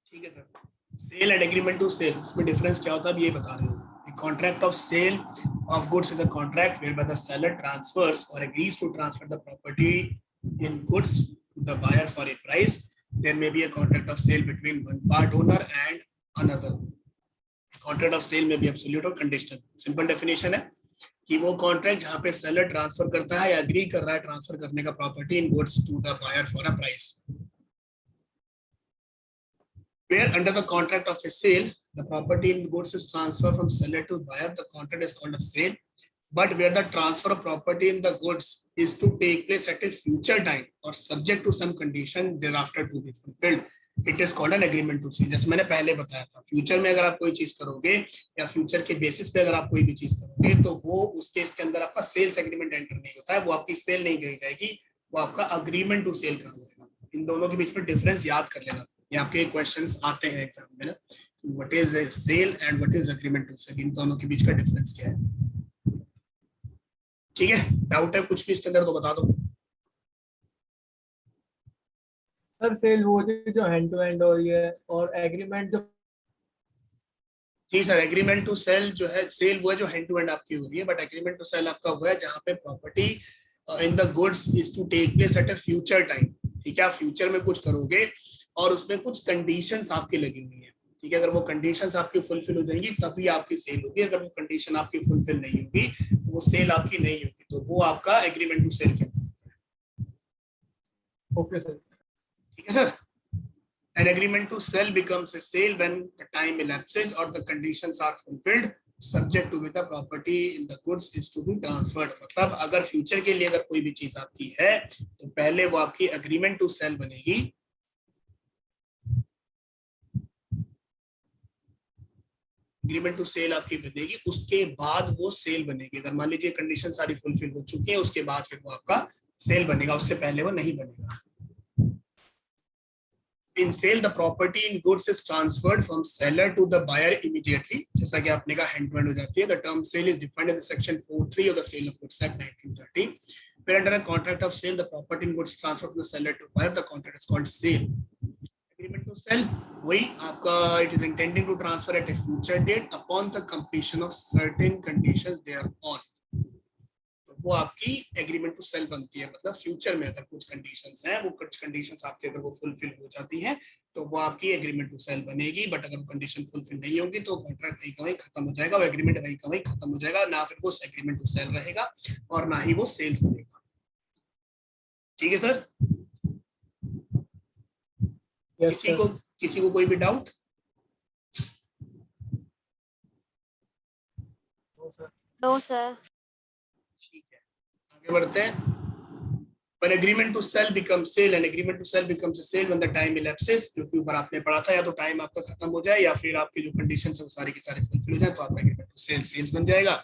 ठीक है sir. Sale and agreement to sale, इसमें डिफरेंस क्या होता है अब ये बता रहे हैं। A contract of sale of goods is a contract whereby the seller transfers or agrees to transfer the property in goods to the buyer for a price. There may be a contract of sale between one part owner and another. Contract of sale may be absolute or conditional. Simple definition है कि वो contract जहाँ पे seller transfer करता है या agree कर रहा है ट्रांसफर करने का property in goods to the buyer for a price. Where under the contract of a sale, the property in goods is transferred from seller to buyer, the contract is called a sale. But where the transfer of property in the goods is to take place at a future time or subject to some condition thereafter to be fulfilled, it is called an agreement to sale. जैसे मैंने पहले बताया था, future में अगर आप कोई चीज करोगे या फ्यूचर के बेसिस पे अगर आप कोई भी चीज करोगे तो वो उस केस के अंदर आपका सेल्स एग्रीमेंट एंटर नहीं होता है, वो आपकी सेल नहीं कही जाएगी, वो आपका अग्रीमेंट टू सेल कहा जाएगा। इन दोनों के बीच में डिफरेंस याद कर लेना, ये आपके क्वेश्चंस आते हैं एग्जाम में ना, what is sale and what is agreement to sell, इन दोनों के बीच का डिफरेंस क्या है। ठीक है, डाउट है कुछ भी इसके अंदर तो बता दो। सर सेल वो जो हैंड टू हैंड हो रही है, और एग्रीमेंट जो, जी सर, एग्रीमेंट टू सेल जो है, सेल वो है जो हैंड टू हैंड आपकी हो रही है, बट एग्रीमेंट टू सेल आपका वो है जहाँ पे property in the goods is to take place at a future time. ठीक है, आप फ्यूचर में कुछ करोगे और उसमें कुछ कंडीशंस आपकी लगी हुई है। ठीक है, अगर वो कंडीशंस आपकी फुलफिल हो जाएंगी तभी आपकी सेल होगी, अगर वो कंडीशन आपकी फुलफिल नहीं होगी तो वो सेल आपकी नहीं होगी, तो वो आपका एग्रीमेंट टू सेल के अंदर आता है। Okay sir. ठीक है sir. An agreement to sell becomes a sale when the time elapses or the conditions are fulfilled subject to which the property in the goods is to be transferred। मतलब अगर future के लिए अगर कोई भी चीज आपकी है तो पहले वो आपकी एग्रीमेंट टू सेल बनेगी, एग्रीमेंट टू सेल आपकी बनेगी, उसके बाद वो सेल बनेगी। अगर मान लीजिए कंडीशन सारी फुलफिल हो चुकी है उसके बाद फिर वो आपका सेल बनेगा, उससे पहले वो नहीं बनेगा। In sale, the property in goods is transferred from seller to the buyer immediately। जैसा कि आपने कहा hand to hand हो जाती है। The term sale is defined in the section 4(3) of the Sale of Goods Act 1930। Where under a contract of sale, the property in goods transferred from the seller to buyer, the contract is called sale। Agreement to sell वही आपका it is intending to transfer at a future date upon the completion of certain conditions thereon। वो आपकी agreement to cell बनती है। मतलब future में अगर कुछ कंडीशंस हैं, वो कुछ कंडीशंस आपके अगर वो फुलफिल हो जाती हैं तो वो आपकी एग्रीमेंट टू सेल बनेगी। बट अगर कंडीशन फुलफिल नहीं होगी तो कॉन्ट्रैक्ट वहीं का वहीं खत्म हो जाएगा, वो एग्रीमेंट वहीं का वहीं खत्म हो जाएगा, ना फिर वो एग्रीमेंट टू सेल रहेगा और ना ही वो सेल्स बनेगा। ठीक है सर? किसी को कोई भी डाउट? No sir. ठीक है, आगे बढ़ते हैं। When agreement to sell becomes sale, and agreement to sell becomes a sale when the time elapses, जो कि ऊपर आपने पढ़ा था, या तो टाइम आपका खत्म हो जाए या फिर आपकी जो कंडीशन है वो सारी की सारी फुलफिल हो जाए तो आपका एग्रीमेंट टू सेल सेल्स बन जाएगा।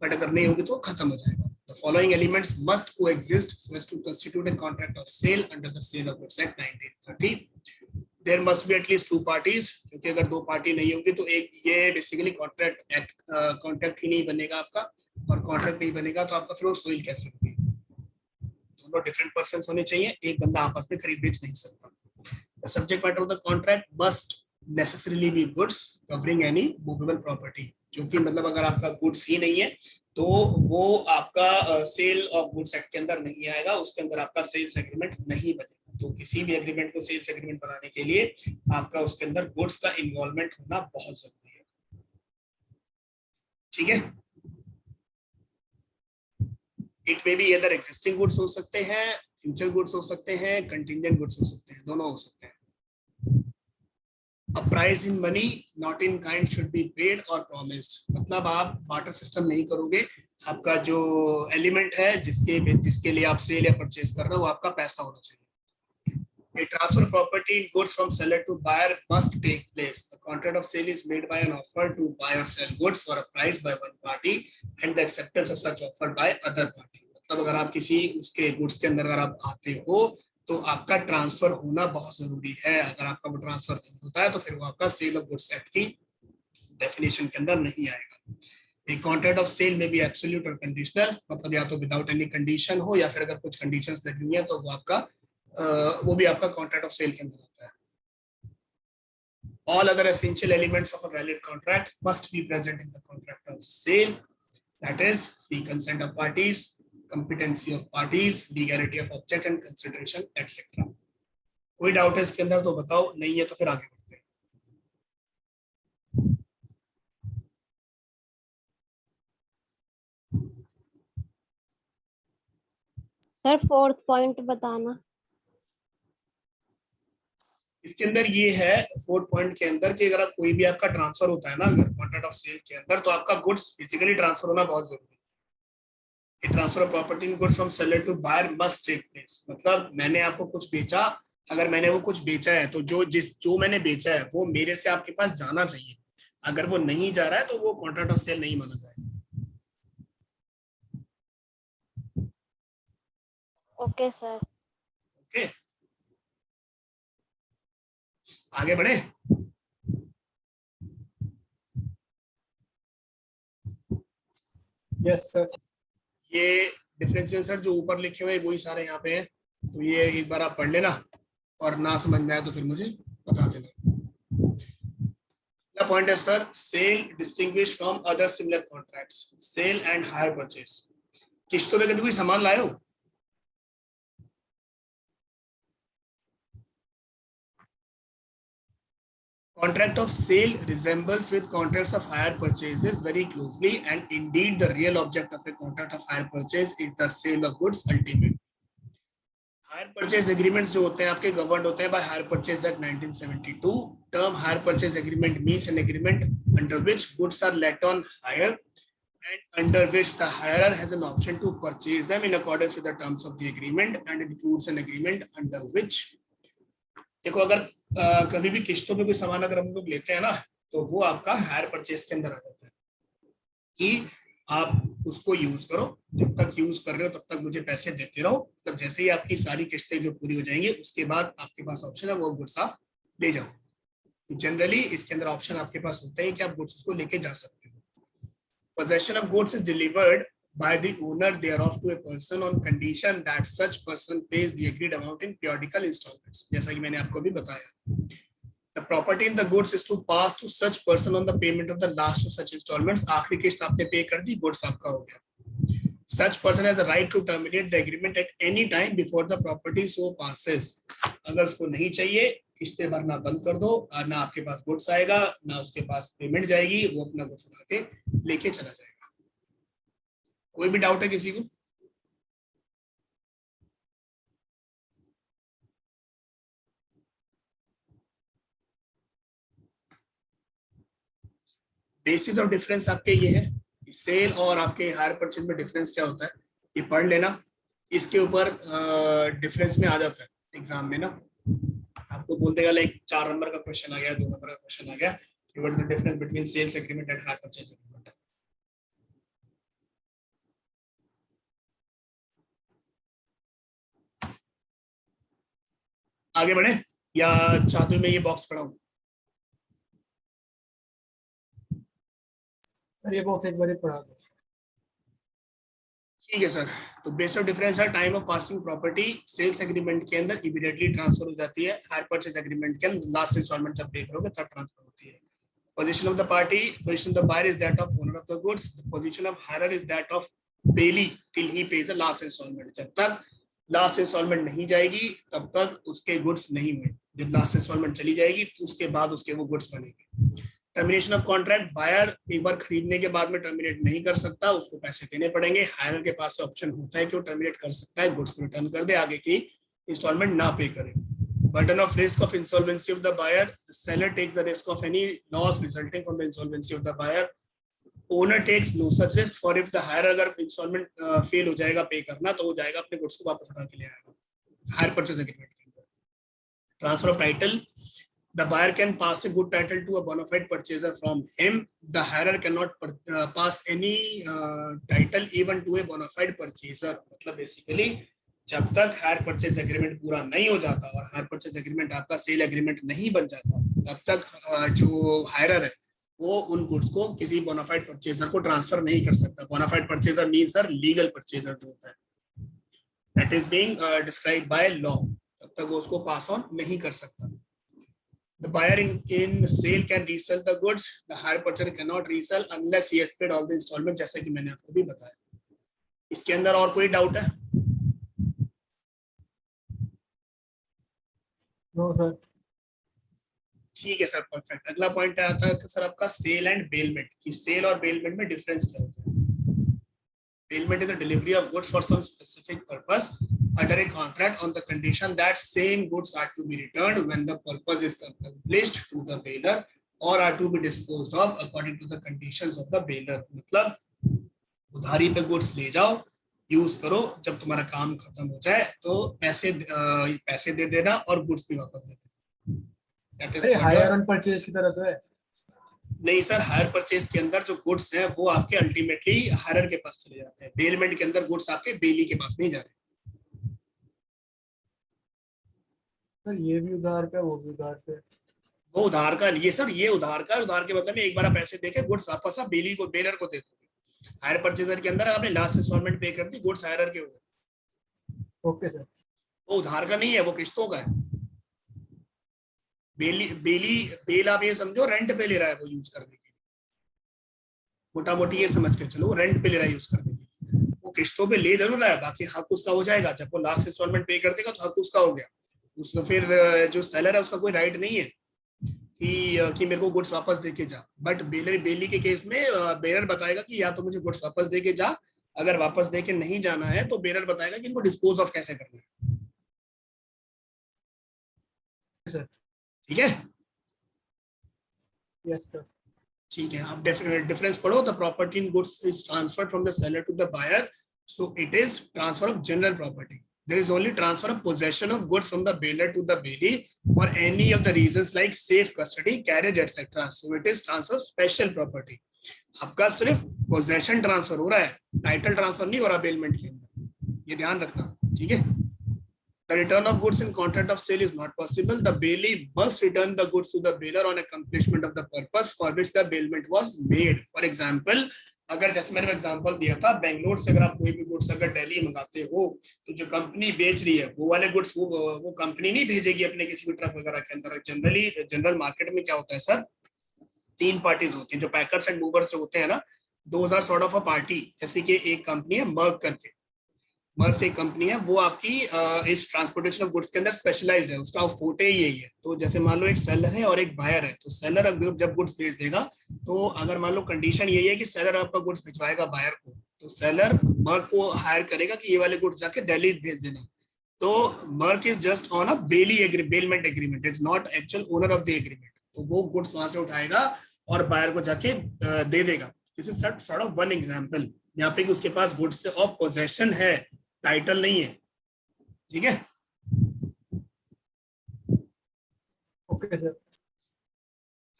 बट अगर नहीं होगी तो खत्म हो जाएगा। The following elements must coexist so as to constitute a contract of sale under the Sale of Goods Act 1930। There must be at least two parties, क्योंकि अगर दो पार्टी नहीं होगी तो एक ये बेसिकली कॉन्ट्रैक्ट ही नहीं बनेगा आपका, और कॉन्ट्रैक्ट नहीं बनेगा तो आपका फिर वो सेल कैसे होगी? दोनों डिफरेंट पर्सन्स होने चाहिए, एक बंदा आपस में खरीद बेच नहीं सकता। The subject matter of the contract must necessarily be goods covering any movable property। जो कि मतलब अगर आपका गुड्स ही नहीं है तो वो आपका सेल ऑफ गुड्स एक्ट के अंदर नहीं आएगा, उसके अंदर आपका सेल्स एग्रीमेंट नहीं बनेगा। तो किसी भी एग्रीमेंट को सेल्स एग्रीमेंट बनाने के लिए आपका उसके अंदर गुड्स का इन्वॉल्वमेंट होना बहुत जरूरी है। ठीक है? It may be other existing goods हो सकते हैं, फ्यूचर गुड्स हो सकते हैं, कंटिंजेंट गुड्स हो सकते हैं, दोनों हो सकते हैं। A price in money not in kind should be paid or promised। मतलब आप बार्टर सिस्टम नहीं करोगे, आपका जो एलिमेंट है जिसके लिए आप सेल या परचेज कर रहे हो वो आपका पैसा होना चाहिए। A transfer of property in goods from seller to buyer must take place। The contract of sale is made by an offer to buy or sell goods for a price by one party and the acceptance of such offer by other party। मतलब अगर आप किसी उसके goods के अंदर अगर आप आते हो तो आपका ट्रांसफर होना बहुत जरूरी है। अगर आपका वो ट्रांसफर नहीं होता है तो फिर वो आपका सेल ऑफ गुड्स एक्ट की डेफिनेशन के अंदर नहीं आएगा। एक कॉन्ट्रैक्ट ऑफ सेल में भी एब्सोल्यूट और कंडीशनल, मतलब या तो विदाउट एनी कंडीशन हो या फिर अगर कुछ कंडीशंस लगी हुई है तो वो भी आपका कॉन्ट्रैक्ट ऑफ सेल के अंदर आता है। All other essential elements of a valid contract must be present in the contract of sale, that is free consent of parties, competency of parties, legality of object and consideration etc। कोई doubt है इसके अंदर तो बताओ, नहीं है तो फिर आगे बढ़ते हैं। सर 4th पॉइंट बताना। इसके अंदर ये है 4th पॉइंट के अंदर कि अगर कोई भी आपका ट्रांसफर होता है ना अगर कॉन्ट्रैक्ट ऑफ सेल के अंदर, तो आपका गुड्स फिजिकली ट्रांसफर होना बहुत जरूरी है। Transfer of property in goods from seller to buyer must take place. मतलब मैंने आपको कुछ बेचा, अगर मैंने वो कुछ बेचा है तो जो मैंने बेचा है वो मेरे से आपके पास जाना चाहिए। अगर वो नहीं जा रहा है तो वो कॉन्ट्रैक्ट ऑफ सेल नहीं माना जाएगा। Okay sir. ओके, आगे बढ़े। Yes sir. ये डिफरेंशियल सर जो ऊपर लिखे हुए वही सारे यहाँ पे हैं, तो ये एक बार आप पढ़ लेना और ना समझ में आए तो फिर मुझे बता देना। पहला पॉइंट है sir, sale distinguish from other similar contracts. Sale and hire purchase. किस्तों में कभी कोई सामान लाए हो? Contract of sale resembles with contracts of hire purchases very closely, and indeed the real object of a contract of hire purchase is the sale of goods ultimately। Hire purchase agreements जो होते हैं आपके governed होते हैं by hire purchase act 1972, term hire purchase agreement means an agreement under which goods are let on hire and under which the hirer has an option to purchase them in accordance with the terms of the agreement and includes an agreement under which, देखो अगर कभी भी किस्तों में कोई सामान अगर हम लोग लेते हैं ना, तो वो आपका हायर परचेज के अंदर आ जाता है कि आप उसको यूज करो, जब तक यूज कर रहे हो तब तक मुझे पैसे देते रहो, तब जैसे ही आपकी सारी किस्तें जो पूरी हो जाएंगी उसके बाद आपके पास ऑप्शन है वो गुड्स आप ले जाओ। तो जनरली इसके अंदर ऑप्शन आपके पास होता है कि आप गुड्स को लेके जा सकते हो। Possession of goods is delivered by the owner thereof to a person on condition that such person pays the agreed amount in periodical installments, जैसा कि मैंने आपको भी बताया। The property in the goods is to pass to such person on the payment of the last of such installments, आखिरी किस्त आपने पे कर दी, गुड्स आपका हो गया। Such person has a right to terminate the agreement at any time before the property so passes, अगर उसको नहीं चाहिए किस्तें भरना बंद कर दो, ना आपके पास गुड्स आएगा ना उसके पास पेमेंट जाएगी, वो अपना गुड्स उठा के लेके चला जाएगा। कोई भी डाउट है किसी को? बेसिस ऑफ डिफरेंस आपके ये है कि सेल और आपके हायर परचेज में डिफरेंस क्या होता है, ये पढ़ लेना, इसके ऊपर डिफरेंस में आ जाता है एग्जाम में ना, आपको बोल देगा लाइक 4 नंबर का क्वेश्चन आ गया, 2 नंबर का क्वेश्चन आ गया, what is the difference between sales agreement and hire purchase agreement. आगे बढ़े या चाहते हो मैं ये बॉक्स पढ़ाऊं? ये बॉक्स एक बार पढ़ा दो। ठीक है सर। तो बेस ऑफ डिफरेंस है time of passing property sales agreement के अंदर इमीडिएटली ट्रांसफर हो जाती है, हायर परचेज एग्रीमेंट के अंदर लास्ट इंस्टॉलमेंट जब पे करोगे तब ट्रांसफर होती है। Position of the party, position of the buyer is that of owner of the goods, position of hirer is that of bailee till he pays the last instalment, जब तक last instalment नहीं जाएगी तब तक उसके goods नहीं हुए, जब लास्ट इंस्टॉलमेंट चली जाएगी तो उसके बाद उसके वो गुड्स बनेंगे। टर्मिनेशन ऑफ कॉन्ट्रैक्ट, बायर एक बार खरीदने के बाद में टर्मिनेट नहीं कर सकता, उसको पैसे देने पड़ेंगे, हायरर के पास ऑप्शन होता है कि वो टर्मिनेट कर सकता है, गुड्स को रिटर्न कर दे, आगे की इंस्टॉलमेंट ना पे करे। Burden of risk of insolvency of the buyer, the seller takes the risk of any loss resulting from the insolvency of the buyer, owner takes no such risk for if the hire, अगर instalment fail हो जाएगा पे करना तो वो जाएगा अपने goods को वापस उठा के ले आएगा हायर परचेज एग्रीमेंट के अंदर। Transfer of title, the buyer can pass a good title to a bona fide purchaser from him, the hirer cannot pass any title even to a bona fide purchaser, मतलब basically जब तक higher purchase agreement पूरा नहीं हो जाता और higher purchase agreement आपका sale agreement नहीं बन जाता तब तक जो हायरर है वो उन गुड्स को किसी bona fide परचेजर को ट्रांसफर नहीं कर सकता। bona fide purchaser means sir legal purchaser जो होता है, that is being described by law, तब तक वो उसको पास ऑन नहीं कर सकता। The buyer in sale can resell the goods. The hire purchaser cannot resell unless he has paid all the installment, जैसा कि मैंने आपको भी बताया। इसके अंदर और कोई डाउट है? No sir. ठीक है सर, परफेक्ट। अगला पॉइंट आता है सर आपका सेल एंड बेलमेंट, कि सेल और बेलमेंट में डिफरेंस क्या होता है। Bailment is the delivery of goods for some specific purpose under a contract on the condition that same goods are to be returned when the purpose is accomplished to the bailor or are to be disposed of according to the conditions of the bailor। मतलब उधारी पे goods ले जाओ, use करो, जब तुम्हारा काम खत्म हो जाए तो पैसे दे देना और गुड्स भी वापस दे देना। हायर ऑन परचेज की तरह तो है नहीं सर, हायर परचेज के अंदर जो गुड्स हैं वो आपके अल्टीमेटली हायरर के पास चले जाते हैं, बेलमेंट के अंदर गुड्स आपके बेली के पास नहीं जा रहे। सर ये भी उधार पे वो भी उधार पे, वो उधार का लिए सर, ये उधार का, उधार के बदले में एक बार आप पैसे देके गुड्स वापस आप बेली को बेलर को दे दोगे। हायर परचेजर के अंदर आपने लास्ट इंस्टॉलमेंट पे कर दी, गुड्स हायरर के हो गए। Okay sir. वो उधार का नहीं है, वो किस्तों का है। बेल आप ये समझो रेंट पे ले रहा है वो यूज करने के लिए, मोटा मोटी ये समझ के चलो रेंट पे ले रहा है यूज करने के लिए, वो किस्तों पे ले जरूर रहा है, बाकी हक उसका हो जाएगा, जब वो लास्ट इंस्टॉलमेंट पे कर देगा तो हक उसका हो गया। उसको फिर जो सेलर है उसका कोई राइट नहीं है कि मेरे को गुड्स वापस देके जा, बट बेली के केस में बेलर बताएगा कि या तो मुझे गुड्स वापस देके जा, अगर वापस देके नहीं जाना है तो बेलर बताएगा कि इनको डिस्पोज ऑफ कैसे करना है। ठीक है, Yes, sir. ठीक है, आप डिफरेंस पढ़ो. The property in goods is transferred from the seller to the buyer, so it is transfer of general property. There is only transfer of possession of goods from the bailor to the bailee for any of the reasons like safe custody, carriage, etc. So it is transfer of special property. आपका सिर्फ possession transfer हो रहा है, title transfer नहीं हो रहा bailment के अंदर, ये ध्यान रखना. ठीक है. The return of goods in contract of sale is not possible. The bailee must return the goods to the bailor on accomplishment of the purpose for which the bailment was made. For example, अगर जैसे मैंने example दिया था, बेंगलोर से अगर आप कोई भी गुड्स अगर दिल्ली मंगाते हो, तो जो कंपनी बेच रही है वो वाले गुड्स वो कंपनी नहीं भेजेगी अपने किसी भी ट्रक वगैरह के अंदर. जनरली जनरल मार्केट में क्या होता है सर, 3 पार्टीज होती है. जो पैकर्स एंड मूवर्स जो होते हैं ना, those are sort of a party. जैसे कि एक कंपनी है मर्क करके, मर्क से एक कंपनी है, वो आपकी इस ट्रांसपोर्टेशन ऑफ गुड्स के अंदर स्पेशलाइज्ड है. उसका फोटे यही है. तो जैसे मान लो एक सेलर है और एक बायर है, तो सेलर जब गुड्स भेज देगा, तो अगर मान लो कंडीशन यही है कि सेलर आपका गुड्स भिजवाएगा बायर को, तो सेलर मर्क को हायर करेगा कि ये वाले गुड्स जाके दिल्ली भेज देना. तो merc is just on a bailment agreement, it's not actual owner of the agreement. तो वो गुड्स वहां से उठाएगा और बायर को जाके दे देगा. This is sort of one example. यहाँ पे उसके पास गुड्स ऑफ पोजेशन है, टाइटल नहीं है. ठीक है. Okay, sir.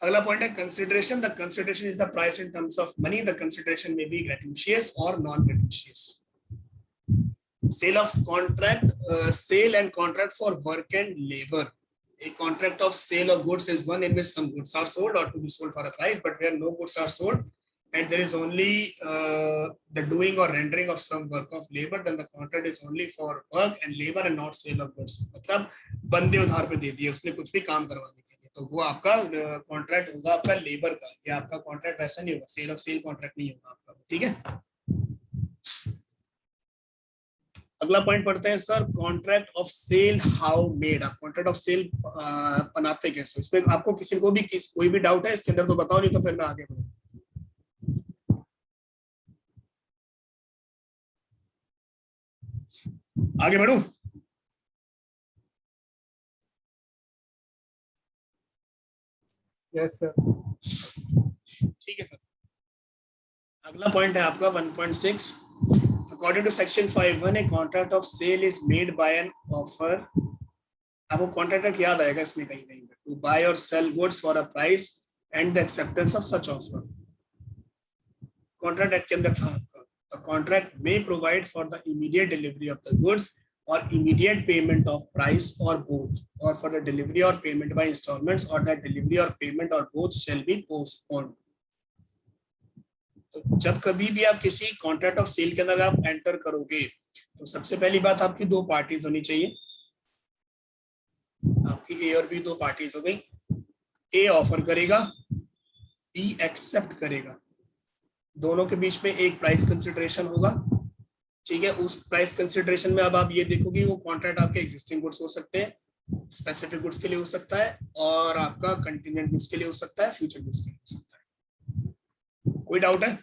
अगला पॉइंट है consideration. The consideration is the price in terms of money. The consideration में बी ग्रेटिशियस और non gratuitous. Sale of contract, sale and contract for work and labour. A contract of sale of goods is one in which some goods are sold or to be sold for a price, but where no goods are sold and there is only the doing or rendering of some work of labor, then the contract is only for work and labor and not sale of goods. मतलब बंदे उधार पे दे दिए उसने कुछ भी काम करवाने के लिए, तो वो आपका कॉन्ट्रैक्ट होगा आपका लेबर का. या आपका कॉन्ट्रैक्ट वैसा नहीं होगा, सेल ऑफ सेल कॉन्ट्रैक्ट नहीं होगा आपका. ठीक है. अगला पॉइंट पढ़ते हैं sir, contract of sale how made. आप कॉन्ट्रैक्ट ऑफ सेल बनाते कैसे, इसमें आपको किसी को भी कोई भी डाउट है इसके अंदर तो बताओ, नहीं तो फिर मैं आगे बढ़ूं. आगे बढ़ूं. Yes, sir. ठीक है सर. अगला पॉइंट है आपका 1.6. According to section 5(1), a contract of sale is made by an offer. आपको कॉन्ट्रैक्ट याद आएगा इसमें कहीं कहीं पे, to buy or sell goods for a price and the acceptance of such offer. Contract act के अंदर था आपका, the contract may provide for the immediate delivery of the goods or immediate payment of price or both, or for the delivery or payment by installments, or that delivery or payment or both shall be postponed. तो जब कभी भी आप किसी contract of cell के अंदर आप enter करोगे, तो सबसे पहली बात आपकी 2 पार्टीज होनी चाहिए. आपकी ए और बी 2 पार्टीज हो गई. ए ऑफर करेगा, बी एक्सेप्ट करेगा. दोनों के बीच में एक प्राइस कंसिडरेशन होगा. ठीक है. उस प्राइस कंसिडरेशन में अब आप ये देखोगे वो कॉन्ट्रैक्ट आपके एग्जिस्टिंग गुड्स हो सकते हैं, स्पेसिफिक गुड्स के लिए हो सकता है, और आपका कंटिजेंट गुड्स के लिए हो सकता है, फ्यूचर गुड्स के लिए हो सकता है. कोई डाउट है?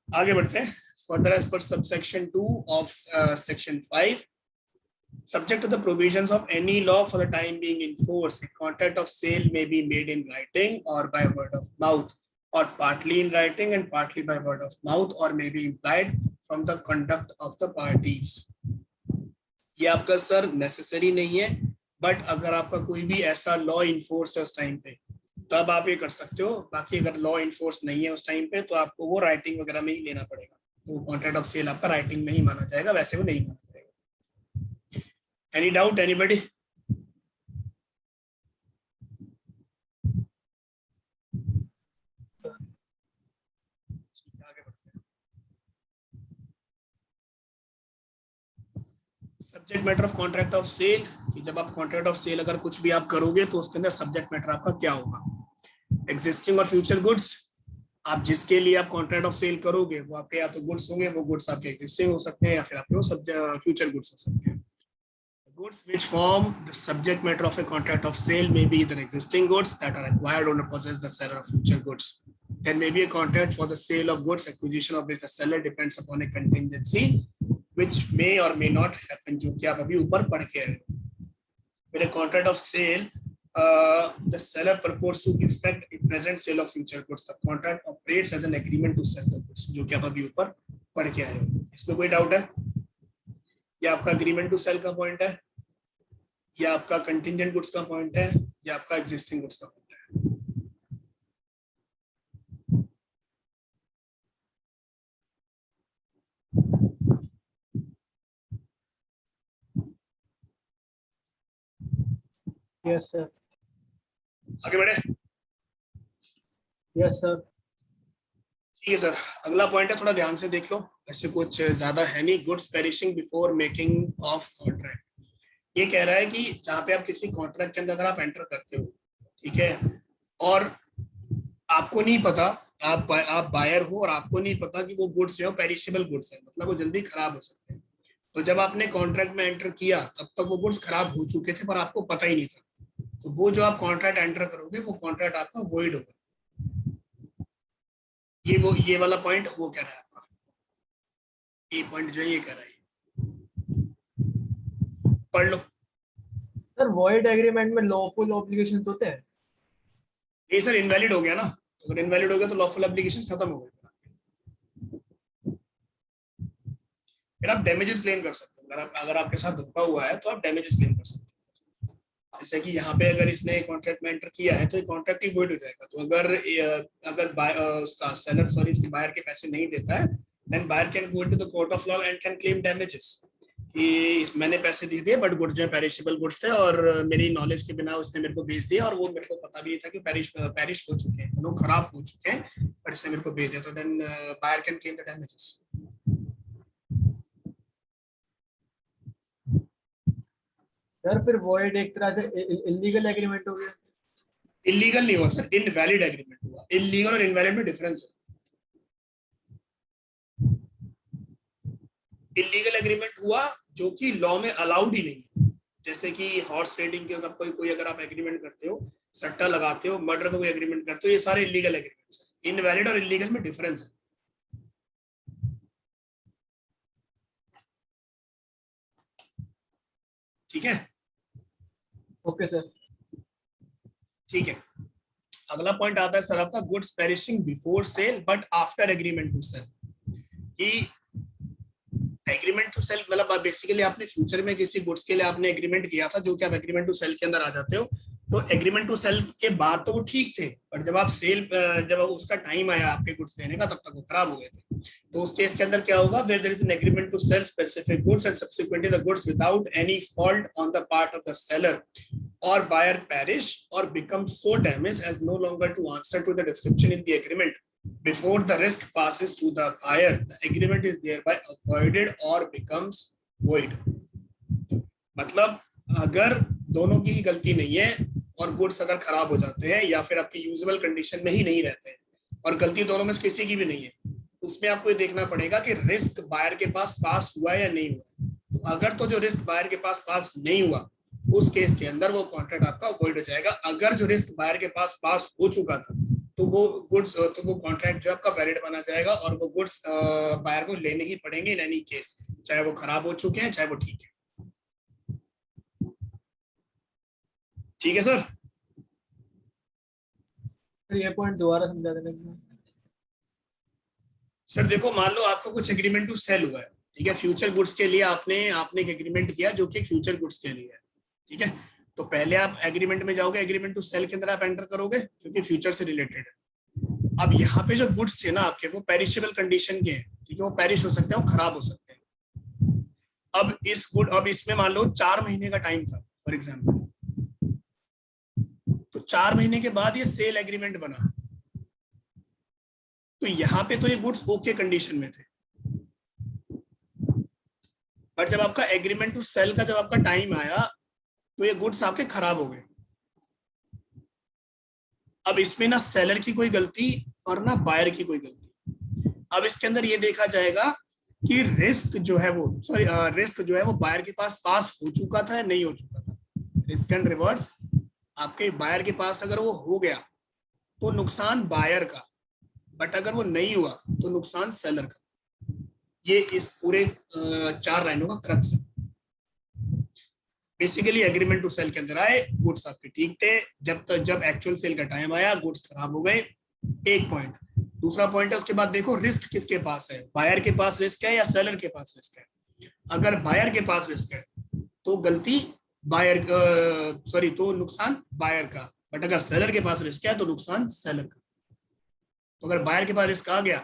आगे बढ़ते हैं. Further, as per subsection 2 of section 5, subject to the provisions of any law for the time being in force, a contract of sale may be made in writing or by word of mouth, or partly in writing and partly by word of mouth, or may be implied from the conduct of the parties. ये आपका sir necessary नहीं है, but अगर आपका कोई भी ऐसा law enforce है उस टाइम पे, तब आप ये कर सकते हो. बाकी अगर लॉ इनफोर्स नहीं है उस टाइम पे, तो आपको वो राइटिंग वगैरह में ही लेना पड़ेगा. तो कॉन्ट्रैक्ट ऑफ सेल आपका राइटिंग में ही माना जाएगा, वैसे वो नहीं माना जाएगा. Any doubt anybody? Subject matter of contract of sale, कि जब आप कॉन्ट्रैक्ट ऑफ सेल अगर कुछ भी आप करोगे तो उसके अंदर सब्जेक्ट मैटर आपका क्या होगा. एग्जिस्टिंग और फ्यूचर गुड्स. आप जिसके लिए आप कॉन्ट्रैक्ट ऑफ सेल करोगे वो आपके या तो गुड्स होंगे, वो गुड्स आपके एग्जिस्टिंग हो सकते हैं, या फिर आपके वो फ्यूचर गुड्स हो सकते हैं. Goods which form the subject matter of a contract of sale may be either existing goods that are acquired or possess the seller of future goods. There may be a contract for the sale of goods, acquisition of which the seller depends upon a contingency which may or may not happen, जो कि आप अभी ऊपर पढ़ के आए। With a contract of sale, the seller purports to effect a present sale of future goods. The contract operates as an agreement to sell the goods, जो कि आप अभी ऊपर पढ़ के आए हो। इसमें कोई डाउट है? या आपका agreement to sell का पॉइंट है, या आपका कंटिंजेंट गुड्स का पॉइंट है, या आपका एग्जिस्टिंग गुड्स का पॉइंट है? Yes sir. आगे बढ़े? Yes sir. ठीक है सर, अगला पॉइंट है, थोड़ा ध्यान से देख लो, ऐसे कुछ ज्यादा है नहीं। Goods perishing before making of contract. ये कह रहा है कि जहाँ पे आप किसी कॉन्ट्रैक्ट के अंदर अगर आप एंटर करते हो, ठीक है, और आपको नहीं पता, आप बायर हो और आपको नहीं पता कि वो गुड्स जो है पेरिशेबल गुड्स है, मतलब वो जल्दी खराब हो सकते हैं। तो जब आपने कॉन्ट्रैक्ट में एंटर किया तब तक वो गुड्स खराब हो चुके थे पर आपको पता ही नहीं था, तो वो जो आप कॉन्ट्रैक्ट एंटर करोगे वो कॉन्ट्रैक्ट आपका वॉइड होगा। ये वाला पॉइंट वो कह रहा है आपका, ये पॉइंट जो है ये कह रहा है, पढ़ लो सर। वॉइड एग्रीमेंट में लॉफुल ऑब्लिगेशंस होते हैं? ये सर इनवैलिड हो गया ना, अगर इनवैलिड हो गया तो लॉफुल एप्लीकेशन खत्म हो गए, फिर आप डैमेजेस क्लेम कर सकते हो। अगर आपके साथ धोखा हुआ है तो आप डैमेजेस क्लेम कर सकते हो। जैसे कि यहाँ पे अगर इसने कॉन्ट्रैक्ट में एंटर किया है तो ये कॉन्ट्रैक्ट ही वॉइड हो जाएगा। तो अगर उसका सेलर इसके बायर के पैसे नहीं देता है, then buyer can go into the court of law and can claim damages कि मैंने पैसे दे दिए बट गुड्स जो है पेरिशेबल गुड्स थे और मेरी नॉलेज के बिना उसने मेरे को भेज दिया और वो मेरे को पता भी नहीं था कि पेरिश हो चुके हैं, वो खराब हो चुके हैं, पर इसने मेरे को भेज दिया। तो then buyer can claim the damages. Sir फिर वॉइड एक तरह से इलीगल एग्रीमेंट हो गया? इलीगल नहीं हुआ सर, इनवैलिड एग्रीमेंट हुआ। इलीगल और इनवैलिड में डिफरेंस है। इलीगल एग्रीमेंट हुआ जो कि लॉ में अलाउड ही नहीं है, जैसे कि हॉर्स ट्रेडिंग के अगर कोई अगर आप एग्रीमेंट करते हो, सट्टा लगाते हो, मर्डर का कोई एग्रीमेंट करते हो, ये सारे इलीगल एग्रीमेंट्स हैं। इनवैलिड और इलीगल में डिफरेंस है। ठीक है? Okay sir. ठीक है, अगला पॉइंट आता है सर आपका goods perishing before sale but after agreement to sale. कि एग्रीमेंट टू सेल मतलब बेसिकली आपने फ्यूचर में किसी गुड्स के लिए आपने एग्रीमेंट किया था, जो कि आप एग्रीमेंट टू सेल के अंदर आ जाते हो, तो एग्रीमेंट टू सेल के बाद तो वो ठीक थे, पर जब आप जब उसका टाइम आया आपके गुड्स लेने का तब तक वो खराब हो गए थे। तो उस केस के अंदर क्या होगा, where there is an agreement to sale specific goods and subsequently the goods without any fault on the part of the seller or buyer perish or become so damaged as no longer to answer to the description in the agreement before the risk passes to the buyer, the agreement is thereby avoided or becomes void। मतलब अगर दोनों की ही गलती नहीं है और goods अगर खराब हो जाते हैं या फिर आपकी यूजेबल कंडीशन में ही नहीं रहते हैं और गलती दोनों में से किसी की भी नहीं है, उसमें आपको ये देखना पड़ेगा कि रिस्क बायर के पास हुआ या नहीं हुआ। तो अगर तो जो रिस्क बायर के पास नहीं हुआ, उस केस के अंदर वो कॉन्ट्रैक्ट आपका वॉइड हो जाएगा। अगर जो रिस्क बायर के पास हो चुका था तो वो कॉन्ट्रैक्ट जो आपका वैलिड माना जाएगा और वो गुड्स बायर को लेने ही पड़ेंगे इन एनी केस, चाहे वो खराब हो चुके हैं चाहे वो ठीक है। ठीक है सर? ये पॉइंट दोबारा समझा देना सर। देखो मान लो आपको कुछ एग्रीमेंट टू सेल हुआ है, ठीक है, फ्यूचर गुड्स के लिए आपने एक एग्रीमेंट किया जो कि फ्यूचर गुड्स के लिए है, ठीक है। तो पहले आप एग्रीमेंट में जाओगे, एग्रीमेंट टू सेल के अंदर आप एंटर करोगे क्योंकि फ्यूचर से रिलेटेड है। अब यहाँ पे जो गुड्स थे ना आपके, वो पेरिशेबल कंडीशन के हैं, ठीक है, वो पेरिश हो सकते हैं, वो खराब हो सकते हैं। अब इसमें मान लो 4 महीने का टाइम था फॉर एग्जाम्पल, तो 4 महीने के बाद ये सेल एग्रीमेंट बना, तो यहाँ पे तो ये गुड्स ओके कंडीशन में थे, बट जब आपका एग्रीमेंट टू सेल का जब आपका टाइम आया तो ये गुड्स आपके खराब हो गए। अब इसमें ना सेलर की कोई गलती और ना बायर की कोई गलती। अब इसके अंदर ये देखा जाएगा कि रिस्क जो है वो बायर के पास हो चुका था या नहीं हो चुका था। रिस्क एंड रिवर्स आपके बायर के पास अगर वो हो गया तो नुकसान बायर का, बट अगर वो नहीं हुआ तो नुकसान सेलर का। ये इस पूरे 4 लाइनों का क्रक्स है। बेसिकली एग्रीमेंट टू सेल के अंदर आए, गुड्स आपके ठीक थे, जब एक्चुअल सेल का टाइम आया गुड्स खराब हो गए, एक पॉइंट। दूसरा पॉइंट है उसके बाद देखो रिस्क किसके पास है, बायर के पास रिस्क है या सेलर के पास रिस्क है। अगर बायर के पास रिस्क है तो गलती बायर सॉरी तो नुकसान बायर का, बट अगर सेलर के पास रिस्क है तो नुकसान सेलर का। तो अगर बायर के पास रिस्क आ गया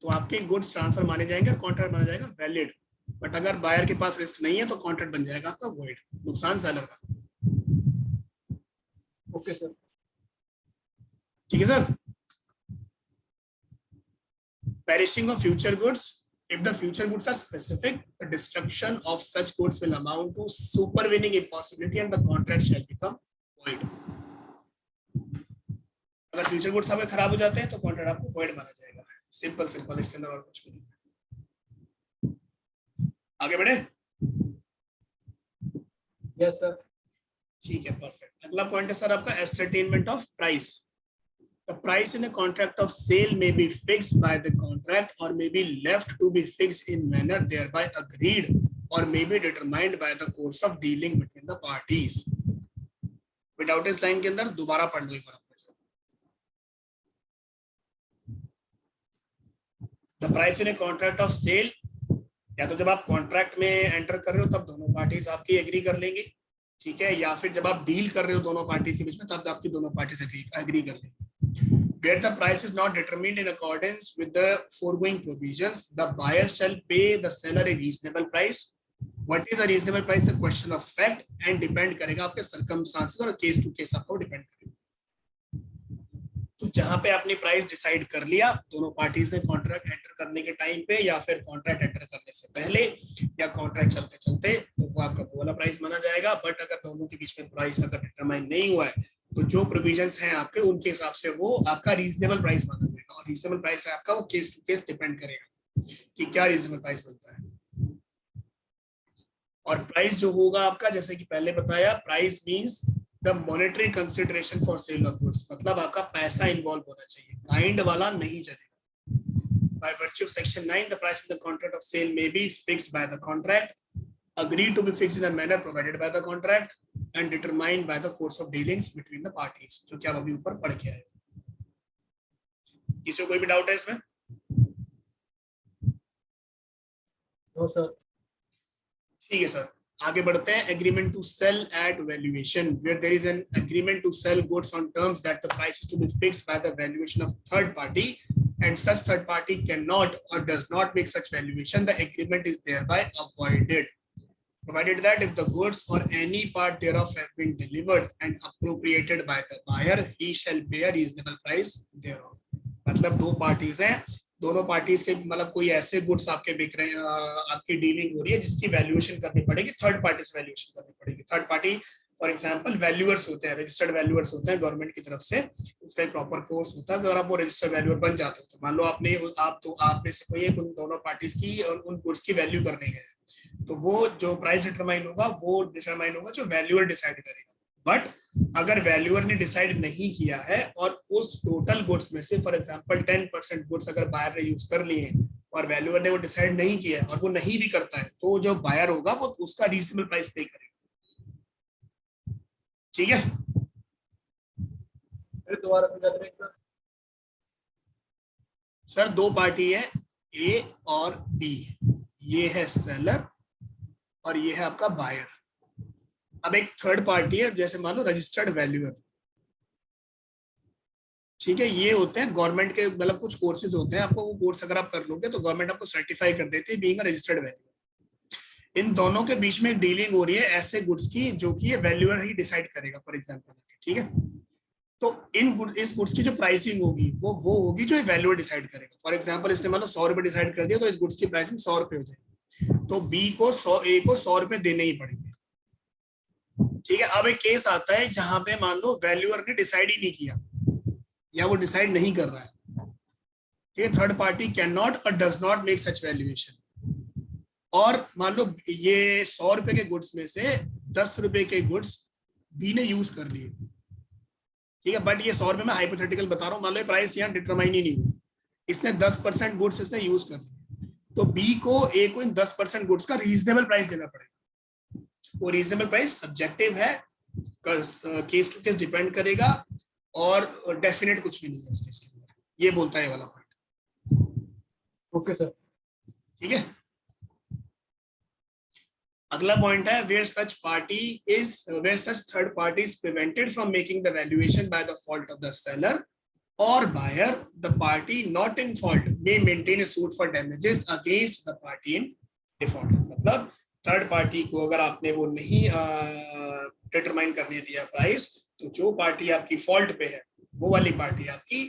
तो आपके गुड्स ट्रांसफर माने जाएंगे और कॉन्ट्रैक्ट माना जाएगा वैलिड। बट अगर बायर के पास रिस्क नहीं है तो कॉन्ट्रैक्ट बन जाएगा आपका वॉइड, नुकसान सेलर का। Okay sir. ठीक है sir. Perishing of future goods. If the future goods are specific, the destruction of such goods will amount to supervening impossibility and the contract shall become void. अगर future goods आपके खराब हो जाते हैं तो contract आपको void माना जाएगा। सिंपल सिंपल, इसके अंदर और कुछ नहीं। आगे बढ़े? Yes sir. ठीक है, परफेक्ट। अगला पॉइंट है सर आपका ascertainment of price. The price in a contract of sale may be fixed by the contract or may be left to be fixed in manner thereby agreed or may be determined by the course of dealing between the parties. Without इस line के अंदर दोबारा पढ़ लो एक बार। The price in a contract of sale, या तो जब आप कॉन्ट्रैक्ट में एंटर कर रहे हो तब दोनों पार्टीज आपकी एग्री कर लेंगी, ठीक है, या फिर जब आप डील कर रहे हो दोनों पार्टीज के बीच में तब आपकी दोनों पार्टीज एग्री कर लेंगी। Where the price is not determined in accordance with the foregoing provisions, the buyer shall pay the seller a reasonable price. What is a reasonable price? A question of fact and depend करेगा आपके circumstances और case to case आपको depend करेगा। तो जहां पे आपने price decide कर लिया दोनों पार्टीज ने कॉन्ट्रैक्ट एंटर करने के टाइम पे या फिर कॉन्ट्रैक्ट एंटर करने से पहले या कॉन्ट्रैक्ट चलते चलते, तो वो आपका वो वाला प्राइस माना जाएगा। बट अगर दोनों के बीच में प्राइस अगर डिटरमाइन नहीं हुआ है तो जो प्रोविजंस हैं आपके उनके हिसाब से वो आपका रीजनेबल प्राइस माना जाएगा। और रीजनेबल प्राइस है आपका वो केस टू केस डिपेंड करेगा कि क्या रीजनेबल प्राइस बनता है। और प्राइस जो होगा आपका, जैसे कि पहले बताया, price means the monetary consideration for sale of goods, मतलब आपका पैसा इन्वॉल्व होना चाहिए, काइंड वाला नहीं चलेगा। By virtue of section 9 the price of the contract of sale may be fixed by the contract, agreed to be fixed in a manner provided by the contract and determined by the course of dealings between the parties, जो कि आप अभी ऊपर पढ़ के आए। किसी को कोई भी डाउट है इसमें? No sir. ठीक है सर, आगे बढ़ते हैं। Agreement to sale at valuation, where there is an agreement to sale goods on terms that the price is to be fixed by the valuation of third party and such third party cannot or does not make such valuation, the agreement is thereby avoided, provided that if the goods or any part thereof have been delivered and appropriated by the buyer, he shall pay a reasonable price thereof. मतलब दो parties हैं, दोनों parties के मतलब कोई ऐसे goods आपके बिक रहे हैं, आपकी डीलिंग हो रही है जिसकी वैल्यूएशन करनी पड़ेगी, थर्ड पार्टी से वैल्यूएशन करनी पड़ेगी। Third party for example valuers होते हैं, रजिस्टर्ड वैल्यूअर्स होते हैं गवर्नमेंट की तरफ से, उसका एक प्रॉपर कोर्स होता है। अगर आप वो रजिस्टर्ड वैल्यूअर बन जाते हो तो मान लो आप में से कोई एक उन दोनों पार्टीज की उन गुड्स की वैल्यू करने गए, तो वो जो प्राइस डिटरमाइन होगा वो डिटरमाइन होगा जो वैल्यूअर डिसाइड करेगा। बट अगर वैल्यूअर ने डिसाइड नहीं किया है और उस टोटल गुड्स में से फॉर एग्जांपल 10% गुड्स अगर बायर ने यूज कर लिए और वैल्यूअर ने वो डिसाइड नहीं किया है और वो नहीं भी करता है, तो जो बायर होगा वो उसका रीजनेबल प्राइस पे करेगा। ठीक है, दोबारा समझा दें सर। दो पार्टी है ए और बी, ये है सेलर और ये है आपका बायर। अब एक थर्ड पार्टी है, जैसे मान लो रजिस्टर्ड वैल्यूअर, ठीक है, ये होते हैं गवर्नमेंट के, मतलब कुछ कोर्सेज होते हैं, आपको वो कोर्स अगर आप कर लोगे तो गवर्नमेंट आपको सर्टिफाई कर देती है बीइंग अ रजिस्टर्ड वैल्यूअर। इन दोनों के बीच में एक डीलिंग हो रही है ऐसे गुड्स की जो कि ये वैल्यूअर ही डिसाइड करेगा फॉर एग्जांपल, ठीक है। तो इस गुड्स की जो प्राइसिंग होगी वो होगी जो वैल्यूअर डिसाइड करेगा। फॉर एग्जांपल इसने मान लो 100 रुपए डिसाइड कर दिया, तो इस गुड्स की प्राइसिंग 100 रुपए हो जाएगी, तो बी को 100 रुपए देने ही पड़ेंगे। ठीक है, अब एक केस आता है जहां पे मान लो वैल्यूअर ने डिसाइड ही नहीं किया या वो डिसाइड नहीं कर रहा है, ठीक है, थर्ड पार्टी कैन नॉट और does not make such valuation. और मान लो ये 100 रुपए के गुड्स में से 10 रुपए के गुड्स बी ने यूज कर लिए, ठीक है, बट ये 100 रुपए में हाइपोथेटिकल बता रहा हूँ, मान लो प्राइस यहाँ डिटरमाइन ही नहीं हुआ, इसने 10% गुड्स इसने यूज कर लिए, तो बी को ए को इन 10% गुड्स का रीजनेबल प्राइस देना पड़ेगा। वो रीजनेबल प्राइस सब्जेक्टिव है, केस टू केस डिपेंड करेगा, और डेफिनेट कुछ भी नहीं है उस केस के अंदर। ये बोलता है वाला पॉइंट। ओके सर, ठीक है। अगला पॉइंट है where such third party is prevented from making the valuation by the fault of the seller or buyer, the party not in fault may maintain a suit for damages against the party in default। मतलब third party को अगर आपने वो नहीं determine करने दिया price, तो जो पार्टी आपकी फॉल्ट पे है वो वाली पार्टी आपकी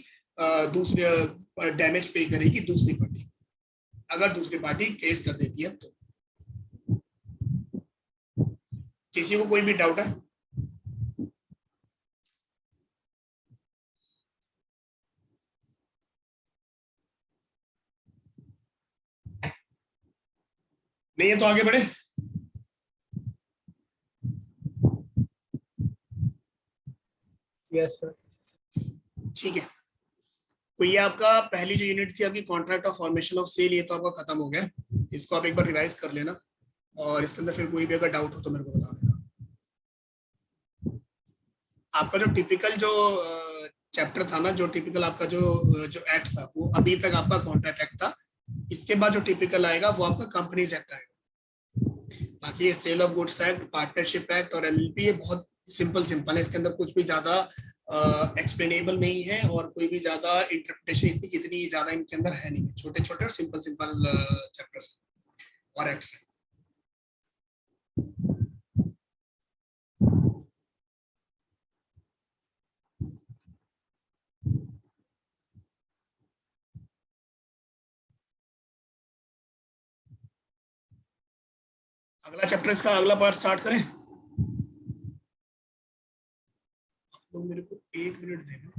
दूसरी डैमेज पे करेगी दूसरी पार्टी, अगर दूसरी पार्टी केस कर देती है तो। किसी को कोई भी डाउट है? नहीं है तो आगे बढ़े। Yes sir. ठीक है, तो ये आपका पहली जो यूनिट थी आपकी contract of formation of sale, ये तो आपका खत्म हो गया। इसको आप एक बार रिवाइज कर लेना, और इसके अंदर फिर कोई भी अगर डाउट हो तो मेरे को बता देना। आपका जो टिपिकल जो चैप्टर था ना, जो टिपिकल आपका जो एक्ट था, वो अभी तक आपका कॉन्ट्रैक्ट एक्ट था। इसके बाद जो टिपिकल आएगा वो आपका कंपनीज एक्ट आएगा। बाकी ये sale of goods act, partnership act और एलएलपी, ये बहुत सिंपल है। इसके अंदर कुछ भी ज्यादा एक्सप्लेनेबल नहीं है, और कोई भी ज्यादा इंटरप्रिटेशन इतनी ज्यादा इनके अंदर है नहीं। छोटे छोटे और सिंपल चैप्टर्स और एक्ट्स हैं। अगला चैप्टर, इसका अगला पार्ट स्टार्ट करें। आप लोग मेरे को 1 मिनट देना।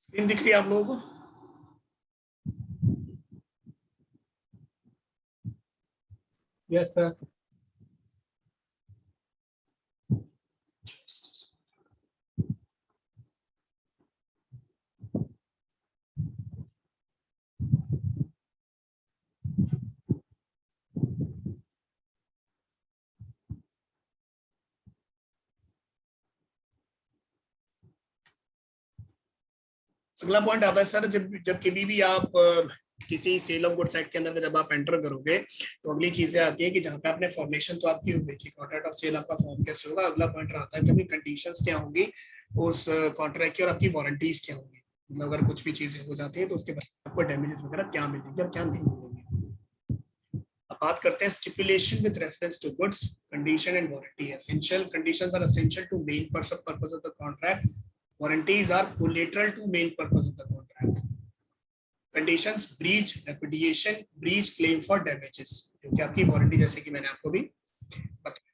स्क्रीन दिख रही है आप लोगों को? Yes sir. अगला पॉइंट आता है सर, जब कभी भी आप किसी सेल ऑफ गुड्स एक्ट के अंदर जब आप एंटर करोगे, तो अगली चीजें आती है कि जहाँ पे आपने फॉर्मेशन तो आपकी होगी कि कॉन्ट्रैक्ट ऑफ सेल आपका फॉर्म कैसे होगा। अगला पॉइंट आता है कि अपनी कंडीशंस क्या होंगी उस कॉन्ट्रैक्ट की, और आपकी वारंटीज क्या होंगी। मतलब अगर कुछ भी चीजें हो जाती है तो उसके बाद आपको डैमेजेस वगैरह क्या मिलेंगे और क्या नहीं मिलेंगे। अब बात करते हैं stipulation with reference to goods, condition and warranty. Essential conditions are essential to main purpose of the contract. Warranties are collateral to main purpose of the contract. Conditions: breach, repudiation, breach, claim for damages, जो कि आपकी warranty, जैसे कि मैंने आपको भी बताया।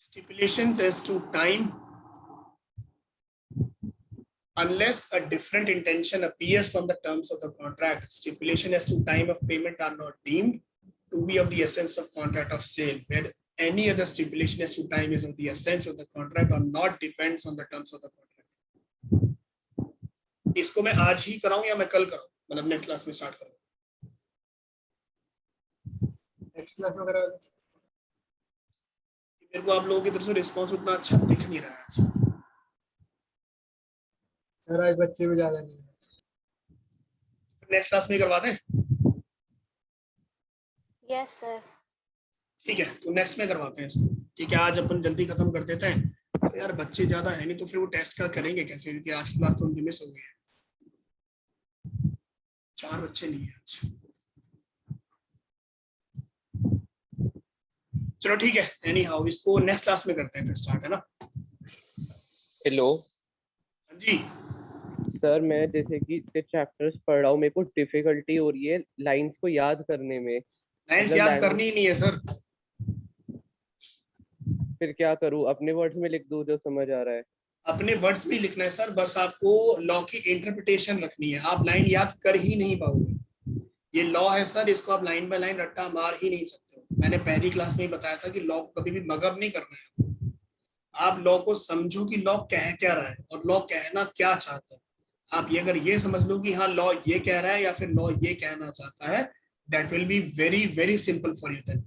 Stipulations as to time, unless a different intention appears from the terms of the contract. Stipulation as to time of payment are not deemed to be of the essence of contract of sale, where any other stipulation as to time is of the essence of the contract or not depends on the terms of the contract. इसको मैं आज ही कराऊं या मैं कल कराऊं, मतलब next class में start करूं? Next class में करा दो। मेरे को आप लोगों की तरफ से रिस्पॉन्स उतना अच्छा दिख नहीं रहा है आज। सर आज बच्चे भी ज्यादा नहीं है। नेक्स्ट क्लास में ही करवा दें? Yes sir. ठीक है, तो नेक्स्ट में करवाते हैं इसको। ठीक है, आज अपन जल्दी खत्म कर देते हैं। तो यार बच्चे ज्यादा है नहीं तो फिर वो टेस्ट का करेंगे कैसे, क्योंकि आज की क्लास तो उनकी मिस हो गई है। 4 बच्चे नहीं है आज। चलो ठीक है, एनी हाउ इसको नेक्स्ट क्लास में करते हैं फिर स्टार्ट, है ना? हेलो हाँ जी। सर, मैं जैसे कि चैप्टर्स पढ़ रहा हूँ, मेरे को डिफिकल्टी हो रही है लाइंस को याद करने में। लाइंस मतलब याद language- करनी ही नहीं है सर। फिर क्या करूँ, अपने वर्ड्स में लिख दूँ जो समझ आ रहा है? अपने वर्ड्स में लिखना है सर, बस आपको लॉ की इंटरप्रिटेशन रखनी है। आप लाइन याद कर ही नहीं पाओगे। ये लॉ है सर, इसको आप लाइन बाय लाइन रट्टा मार ही नहीं सकते। मैंने पहली क्लास में ही बताया था कि लॉ को कभी भी मगब नहीं करना है। आप लॉ को समझो कि लॉ कह क्या रहा है और लॉ कहना क्या चाहता है। आप ये अगर ये समझ लो कि हाँ लॉ ये कह रहा है या फिर लॉ ये कहना चाहता है, that will be very very simple for you then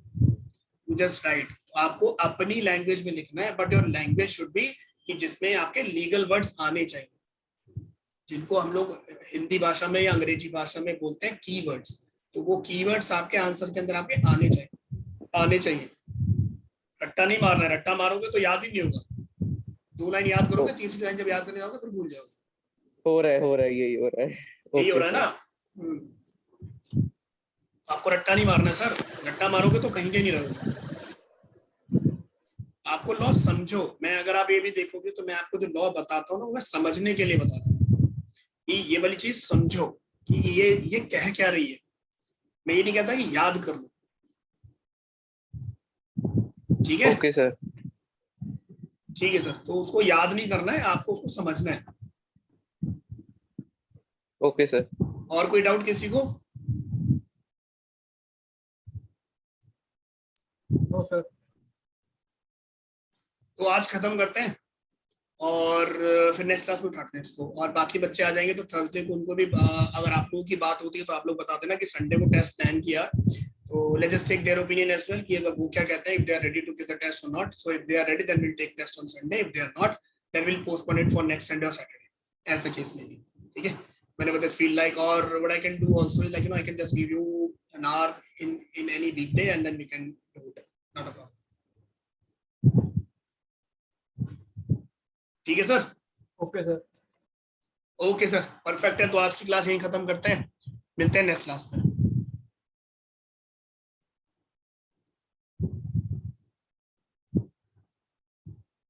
you just write. आपको अपनी लैंग्वेज में लिखना है, but your language should be कि जिसमें आपके लीगल वर्ड्स आने चाहिए, जिनको हम लोग हिंदी भाषा में या अंग्रेजी भाषा में बोलते हैं कीवर्ड्स। तो वो कीवर्ड्स आपके आंसर के अंदर आपके आने चाहिए। रट्टा नहीं मारना है, रट्टा मारोगे तो याद ही नहीं होगा। 2 लाइन याद करोगे, तीसरी लाइन जब याद करने जाओगे फिर भूल जाओगे। हो रहा है, यही हो रहा है। यही हो Okay, रहा है ना? आपको रट्टा नहीं मारना है सर, रट्टा मारोगे तो कहीं के नहीं रहोगे। आपको लॉ समझो। मैं अगर आप ये भी देखोगे तो मैं आपको जो लॉ बताता हूँ ना, वो मैं समझने के लिए बताता हूँ कि ये वाली चीज समझो कि ये कह क्या रही है। मैं ये नहीं कहता कि याद कर लो, ठीक है? Okay sir. ठीक है सर, तो उसको याद नहीं करना है, आपको उसको समझना है। Okay sir. और कोई डाउट किसी को? No sir. तो आज खत्म करते हैं और फिर नेक्स्ट क्लास में उठाते हैं इसको। और बाकी बच्चे आ जाएंगे तो थर्सडे को उनको भी अगर आप लोगों की बात होती है तो आप लोग बता देना कि संडे को टेस्ट प्लान किया। तो let's just take their opinion as well कि अगर वो क्या कहते हैं, if they are ready to give the test और not. So if they are ready then will take test on Sunday, if they are not then will postpone it for next Sunday और Saturday as the case may be. ठीक है, whenever they feel like, or what I can do also is like, I can just give you an hour in any weekday and then we can do it, not a problem. ठीक है sir? Okay sir. Okay sir, perfect है। तो आज की class यहीं खत्म करते हैं, मिलते हैं नेक्स्ट क्लास में।